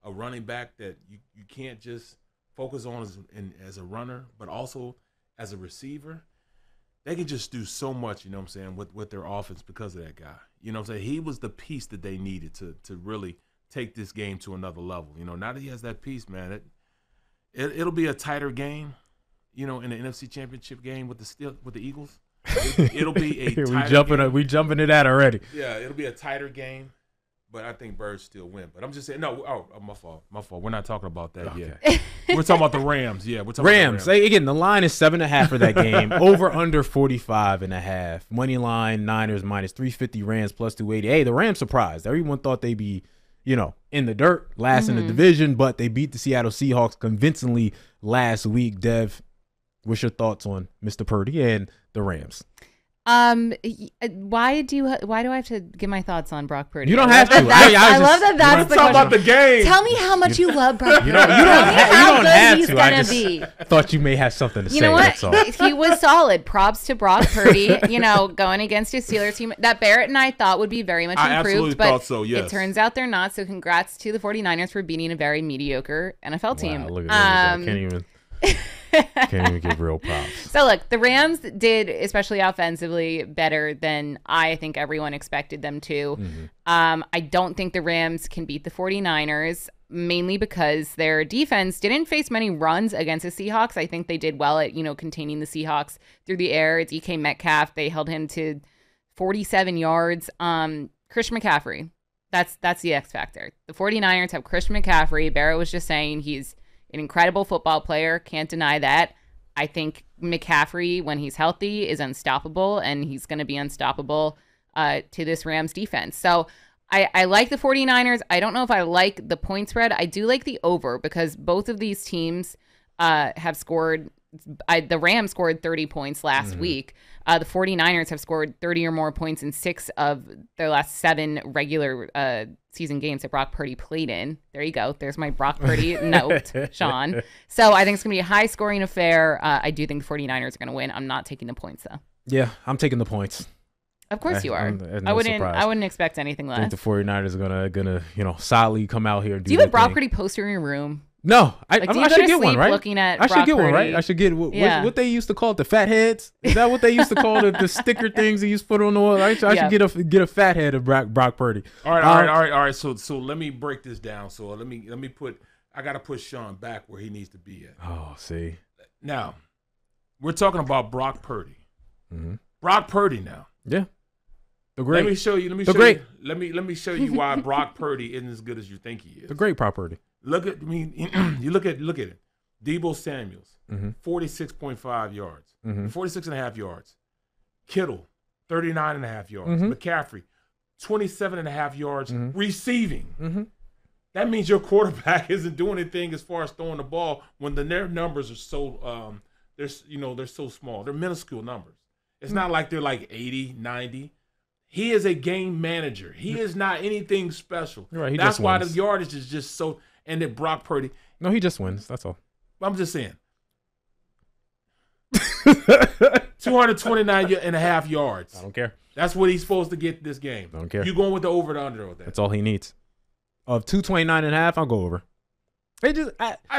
a running back that you can't just focus on as a runner, but also as a receiver, they can just do so much, with their offense because of that guy. He was the piece that they needed to really take this game to another level. Now that he has that piece, man, it'll be a tighter game, in the NFC Championship game with the Eagles. It'll be a tighter game. We jumping to that already. Yeah, it'll be a tighter game. But I think Birds still win. But I'm just saying, no. Oh, my fault. My fault. We're not talking about that yet. We're talking about the Rams. Yeah, we're talking Rams. about the Rams. Again, the line is 7.5 for that game. Over under 45.5. Money line Niners minus 350. Rams plus 280. Hey, the Rams surprised. Everyone thought they'd be, in the dirt, last in the division, but they beat the Seattle Seahawks convincingly last week. Dev, what's your thoughts on Mr. Purdy and the Rams? Why do I have to give my thoughts on Brock Purdy? You don't have to. I love that. That's the talk question. about the game. Tell me how much you love Brock Purdy. You don't How have good he's to. I gonna just be. thought you may have something to say. You know what? That's all. He was solid. Props to Brock Purdy. Going against his Steelers team that Barrett and I thought would be very much I absolutely improved, but thought so, yes. it turns out they're not. So congrats to the 49ers for beating a very mediocre NFL team. Wow, look at that. Can't even give real props. So look, the Rams did, especially offensively, better than I think everyone expected them to. I don't think the Rams can beat the 49ers, mainly because their defense didn't face many runs against the Seahawks. I think they did well at, containing the Seahawks through the air. DK Metcalf, they held him to 47 yards. Christian McCaffrey, that's the X factor. The 49ers have Christian McCaffrey. Barrett was just saying he's an incredible football player. Can't deny that. I think McCaffrey, when he's healthy, is unstoppable, and he's going to be unstoppable to this Rams defense. So I like the 49ers. I don't know if I like the point spread. I do like the over because both of these teams have scored. The Rams scored 30 points last week. The 49ers have scored 30 or more points in 6 of their last 7 regular season games that Brock Purdy played in. There you go. There's my Brock Purdy note, Sean. So I think it's going to be a high-scoring affair. I do think the 49ers are going to win. I'm not taking the points, though. Yeah, I'm taking the points. Of course you are. No I wouldn't. surprise. I wouldn't expect anything I think less. the 49ers are gonna solidly come out here. And Do you their have a Brock thing. Purdy poster in your room? No, I Do you should go to get one, sleep right? looking at I should Brock get one, Purdy? right? I should get Yeah. what they used to call it, the fat heads. Is that what they used to call the sticker things they used to put on the wall? I should get a fat head of Brock Purdy. All right. So let me break this down. So let me put. I got to put Sean back where he needs to be at. Oh, see. Now, we're talking about Brock Purdy. Brock Purdy now. Yeah. The great. Let me show you. Let me show you why Brock Purdy isn't as good as you think he is. The great Brock Purdy. Look at you look at it. Deebo Samuels, 46.5 yards, 46.5 yards. Kittle, 39.5 yards. McCaffrey, 27.5 yards receiving. That means your quarterback isn't doing anything as far as throwing the ball when their numbers are so they're so small. They're minuscule numbers. It's not like they're like 80, 90. He is a game manager. He is not anything special. Right, that's why the yardage is just so. And then Brock Purdy. No, he just wins. That's all. I'm just saying. 229.5 yards. I don't care. That's what he's supposed to get this game. I don't care. You going with the over and under with that? That's all he needs. Of 229.5, I'll go over. I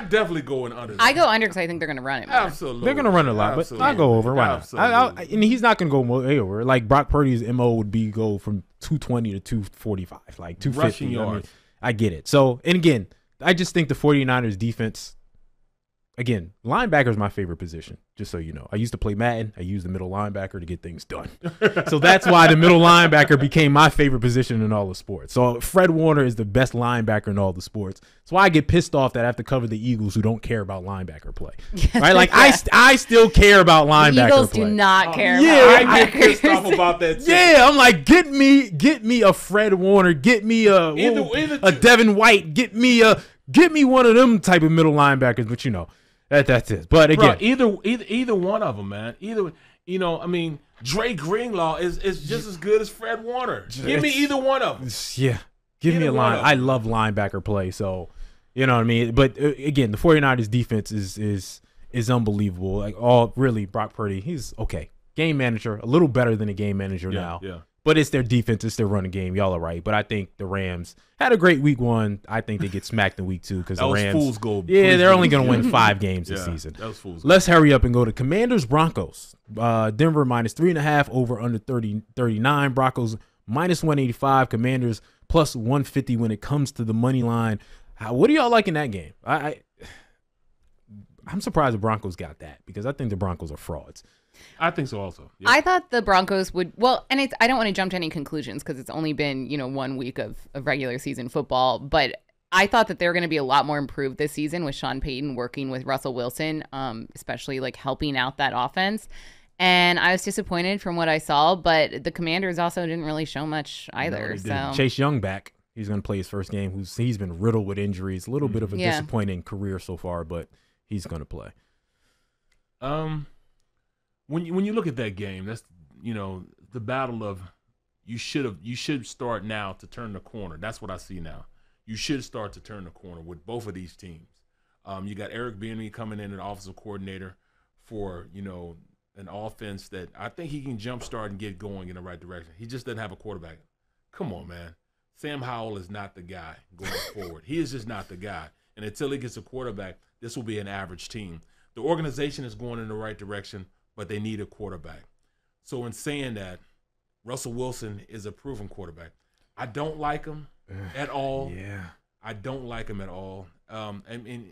definitely go in under. I go under because I think they're going to run it more. Absolutely. They're going to run it a lot, but I'll go over. Why not? And he's not going to go way over. Like Brock Purdy's MO would be go from 220 to 245, like 250. Rushing yards. I get it. So, and again, I just think the 49ers defense, again, linebacker is my favorite position, just so you know. I used to play Madden. I used the middle linebacker to get things done. So that's why the middle linebacker became my favorite position in all the sports. So Fred Warner is the best linebacker in all the sports. That's why I get pissed off that I have to cover the Eagles who don't care about linebacker play. Right? Like, I still care about linebacker the Eagles play. do not care I about get pissed linebackers. off about that too. Yeah, I'm like, get me a Fred Warner, get me a Devin White, get me one of them type of middle linebackers, but that's it. But again, either one of them, man. Dre Greenlaw is just as good as Fred Warner. Give me either one of them. Yeah, give me a line. I love linebacker play, so you know what I mean. But again, the 49ers defense is unbelievable. Like really, Brock Purdy, he's okay. Game manager, a little better than a game manager now. Yeah. But it's their defense, it's their running game. Y'all are right. But I think the Rams had a great week 1. I think they get smacked in week 2 because the Rams. Fool's gold. Yeah, they're only going to win 5 games this season. That was fool's gold. Let's hurry up and go to Commanders Broncos. Denver minus 3.5 over under 39. Broncos minus 185. Commanders plus 150 when it comes to the money line. What do y'all like in that game? I'm surprised the Broncos got that because I think the Broncos are frauds. I think so also. Yep. I thought the Broncos would, and I don't want to jump to any conclusions because it's only been, 1 week of regular season football, but I thought that they're going to be a lot more improved this season with Sean Payton working with Russell Wilson, especially like helping out that offense. And I was disappointed from what I saw, but the Commanders also didn't really show much either. So Chase Young back. He's going to play his first game. He's been riddled with injuries. A little bit of a disappointing career so far, but he's going to play. When you look at that game, that's the battle of you should start now to turn the corner. That's what I see now. You should start to turn the corner with both of these teams. You got Eric Bieniemy coming in as offensive coordinator for an offense that I think he can jumpstart and get going in the right direction. He just doesn't have a quarterback. Come on, man. Sam Howell is not the guy going forward. He is just not the guy. And until he gets a quarterback, this will be an average team. The organization is going in the right direction, but they need a quarterback. So in saying that, Russell Wilson is a proven quarterback. I don't like him at all. Yeah. I don't like him at all. Anytime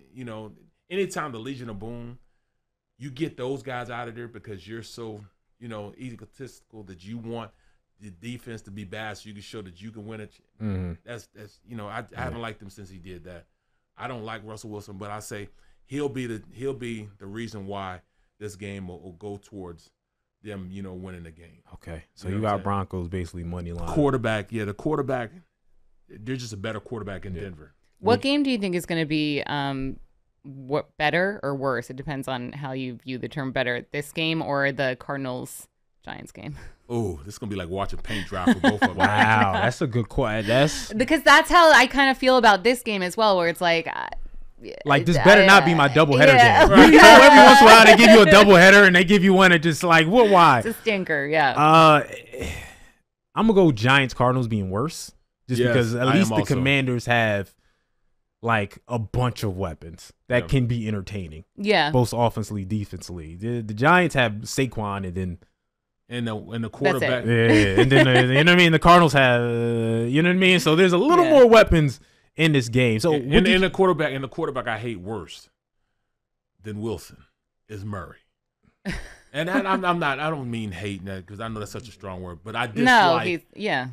the Legion of Boom, you get those guys out of there because you're so, egotistical that you want the defense to be bad so you can show that you can win it. Mm-hmm. I haven't liked him since he did that. I don't like Russell Wilson, but I say he'll be the reason why this game will go towards them, winning the game. Okay. So you got Broncos basically money line. Quarterback, the quarterback, they're just a better quarterback in Denver. What game do you think is going to be what better or worse? It depends on how you view the term better. This game or the Cardinals-Giants game? Oh, this is going to be like watching paint dry for both of them. Wow, that's a good question. Because that's how I kind of feel about this game as well, where it's like this better not be my doubleheader game. Right. Every once in a while they give you a doubleheader and they give you one that just like, what? Why? It's a stinker, yeah. I'm gonna go Giants Cardinals being worse, just because at least the Commanders have like a bunch of weapons that can be entertaining. Yeah, both offensively, defensively. The Giants have Saquon and then. And the quarterback. Yeah, and then you know what I mean. The Cardinals have you know what I mean. So there's a little more weapons in this game. So the quarterback I hate worse than Wilson is Murray. And I'm not. I don't mean hating that because I know that's such a strong word. But I dislike.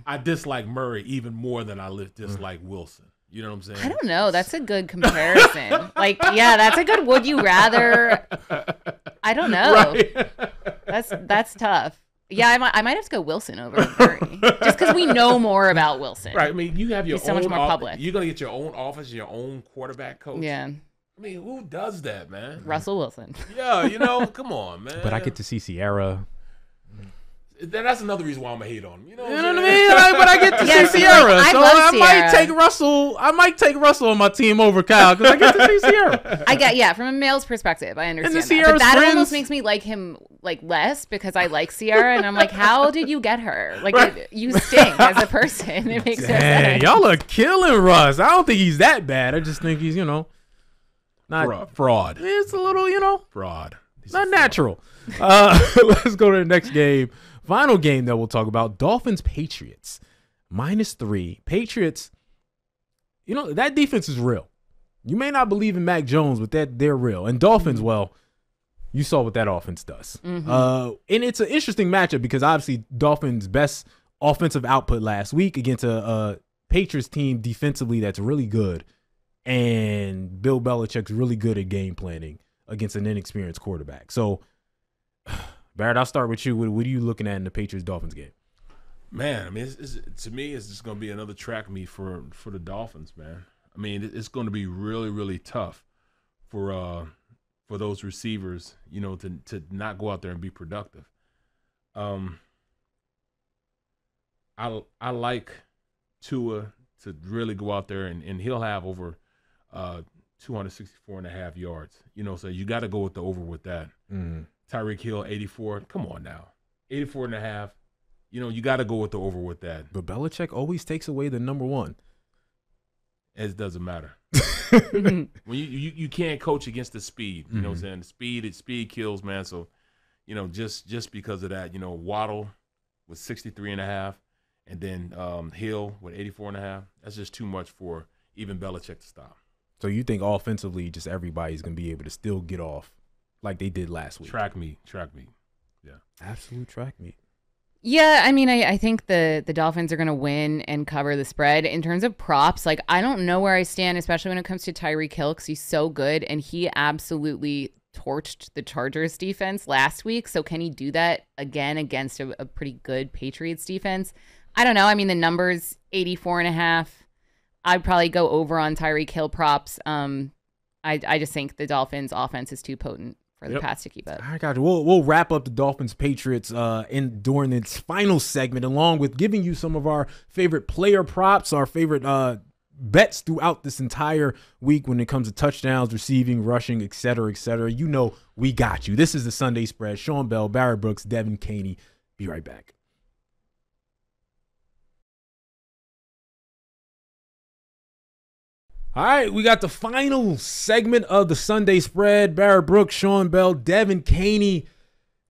I dislike Murray even more than I dislike Wilson. You know what I'm saying? I don't know. That's a good comparison. That's a good. Would you rather? I don't know. Right. That's tough. Yeah, I might have to go Wilson over Murray, just because we know more about Wilson. Right. I mean, you have your He's so much more public. You're gonna get your own office, your own quarterback coach. Yeah. I mean, who does that, man? Russell Wilson. Yeah, come on, man. But I get to see Sierra. That's another reason why I'm gonna hate on him. You know what I mean? But I get to see Sierra, so I might take Russell. I might take Russell on my team over Kyle because I get to see Sierra. From a male's perspective, I understand and that. But that almost makes me like him less because I like Sierra, and I'm like, how did you get her? You stink as a person. It makes no sense. Y'all are killing Russ. I don't think he's that bad. I just think he's not fraud. It's a little fraud. He's not natural. Let's go to the next game. Final game that we'll talk about, Dolphins Patriots, -3. Patriots, that defense is real. You may not believe in Mac Jones, but they're real. And Dolphins, well, you saw what that offense does. Mm-hmm. And it's an interesting matchup because obviously Dolphins' best offensive output last week against a Patriots team defensively that's really good. And Bill Belichick's really good at game planning against an inexperienced quarterback. So, Barrett, I'll start with you. What are you looking at in the Patriots-Dolphins game? Man, I mean, to me, it's just going to be another track meet for the Dolphins, man. I mean, it's going to be really, really tough for those receivers, to not go out there and be productive. I like Tua to really go out there and he'll have over 264.5 yards. So you got to go with the over with that. Mm-hmm. Tyreek Hill, 84. Come on now. 84.5. You got to go with the over with that. But Belichick always takes away the number one. It doesn't matter. When you can't coach against the speed. You know what I'm saying? Speed kills, man. So, just because of that, Waddle with 63.5 and then Hill with 84.5. That's just too much for even Belichick to stop. So you think offensively, just everybody's going to be able to still get off like they did last week? Track meet. Yeah. Absolute track meet. Yeah, I mean, I think the Dolphins are going to win and cover the spread. In terms of props, like, I don't know where I stand, especially when it comes to Tyreek Hill, because he's so good, and he absolutely torched the Chargers defense last week. So can he do that again against a pretty good Patriots defense? I don't know. I mean, the number's 84.5. I'd probably go over on Tyreek Hill props. I just think the Dolphins offense is too potent for the Pats to keep up. I got you. We'll wrap up the Dolphins Patriots during its final segment, along with giving you some of our favorite player props, our favorite bets throughout this entire week when it comes to touchdowns, receiving, rushing, et cetera, et cetera. You know we got you. This is the Sunday Spread. Sean Bell, Barrett Brooks, Devin Caney. Be right back. All right, we got the final segment of the Sunday Spread. Barrett Brooks, Sean Bell, Devin Caney.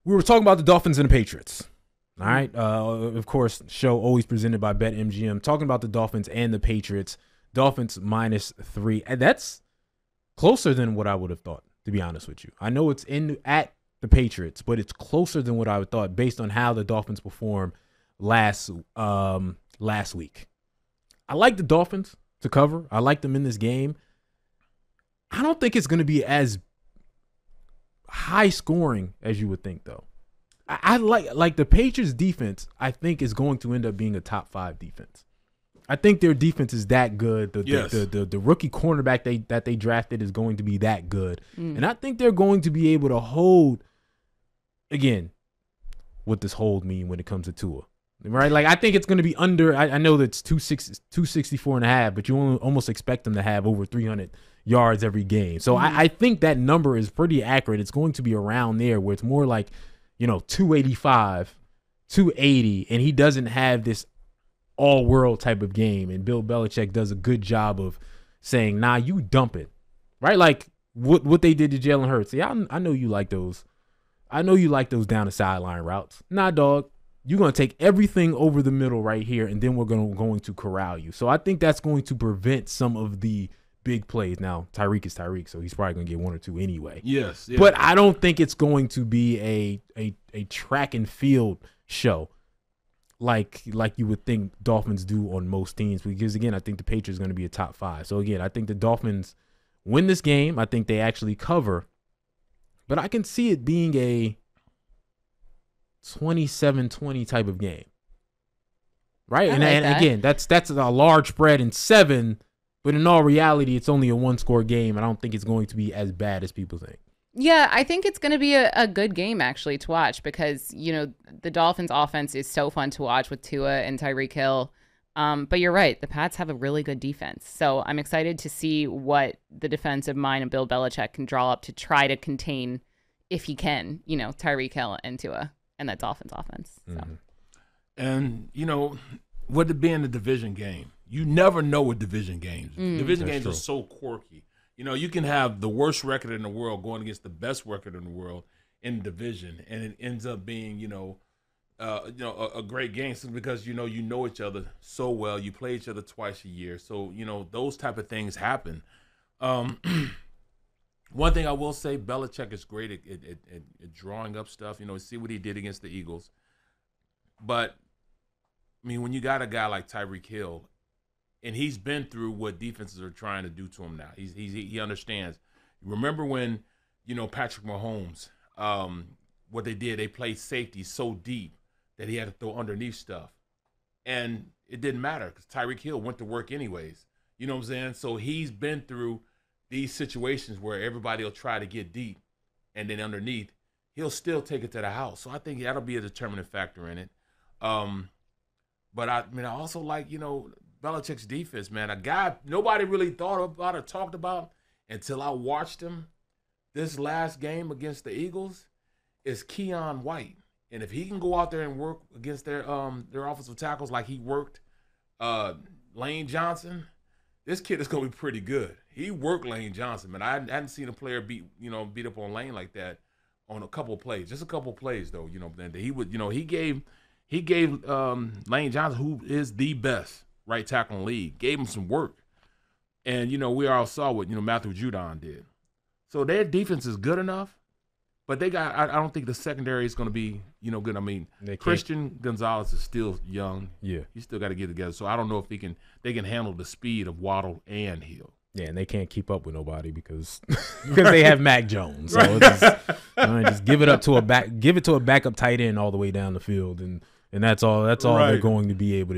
We were talking about the Dolphins and the Patriots. All right. Of course, show always presented by BetMGM. Talking about the Dolphins and the Patriots. Dolphins -3. And that's closer than what I would have thought, to be honest with you. I know it's at the Patriots, but it's closer than what I would thought based on how the Dolphins performed last week. I like the Dolphins to cover. I like them in this game. I don't think it's going to be as high scoring as you would think, though. I like the Patriots defense, I think, is going to end up being a top 5 defense. I think their defense is that good. The rookie cornerback that they drafted is going to be that good. And I think they're going to be able to hold, again, what does hold mean when it comes to Tua? Right? Like, I think it's going to be under, I know that's 264.5, but you almost expect them to have over 300 yards every game. So I think that number is pretty accurate. It's going to be around there where it's more like, 285, 280, and he doesn't have this all-world type of game. And Bill Belichick does a good job of saying, nah, you dump it. Right? Like what they did to Jalen Hurts. Yeah, I know you like those. I know you like those down the sideline routes. Nah, dog. You're going to take everything over the middle right here, and then we're going to corral you. So I think that's going to prevent some of the big plays. Now, Tyreek is Tyreek, so he's probably going to get 1 or 2 anyway. Yes. Yeah. But I don't think it's going to be a track and field show like you would think Dolphins do on most teams. Because, again, I think the Patriots are going to be a top 5. So, again, I think the Dolphins win this game. I think they actually cover. But I can see it being a 27-20 type of game. Right? And again, that's a large spread in 7, but in all reality, it's only a 1-score game, and I don't think it's going to be as bad as people think. Yeah, I think it's going to be a good game, actually, to watch because, the Dolphins' offense is so fun to watch with Tua and Tyreek Hill. But you're right. The Pats have a really good defense. So I'm excited to see what the defensive mind of Bill Belichick can draw up to try to contain, if he can, Tyreek Hill and Tua and that Dolphins offense. So. And, with it being a division game, you never know with division games. Division games are so quirky. You can have the worst record in the world going against the best record in the world in the division, and it ends up being, a great game simply because you know each other so well. You play each other twice a year, so those type of things happen. One thing I will say, Belichick is great at drawing up stuff. See what he did against the Eagles, but I mean, when you got a guy like Tyreek Hill, and he's been through what defenses are trying to do to him now. He understands. Remember when, Patrick Mahomes, what they did, they played safety so deep that he had to throw underneath stuff. And it didn't matter because Tyreek Hill went to work anyways. You know what I'm saying? So he's been through these situations where everybody will try to get deep, and then underneath, he'll still take it to the house. So I think that'll be a determining factor in it. But I also like, Belichick's defense, man. A guy nobody really thought about or talked about until I watched him this last game against the Eagles is Keon White. And if he can go out there and work against their offensive tackles like he worked Lane Johnson, this kid is going to be pretty good. He worked Lane Johnson, man. I hadn't seen a player beat up on Lane like that on a couple of plays. Just a couple of plays, though, that he would, he gave Lane Johnson, who is the best right tackle in the league, gave him some work. And, we all saw what, Matthew Judon did. So their defense is good enough, but I don't think the secondary is going to be, good. I mean, Christian Gonzalez is still young. Yeah. He still got to get together. So I don't know if they can handle the speed of Waddle and Hill. Yeah, and they can't keep up with nobody because they have Mac Jones. So it's just give it to a backup tight end all the way down the field, and that's all they're going to be able to do.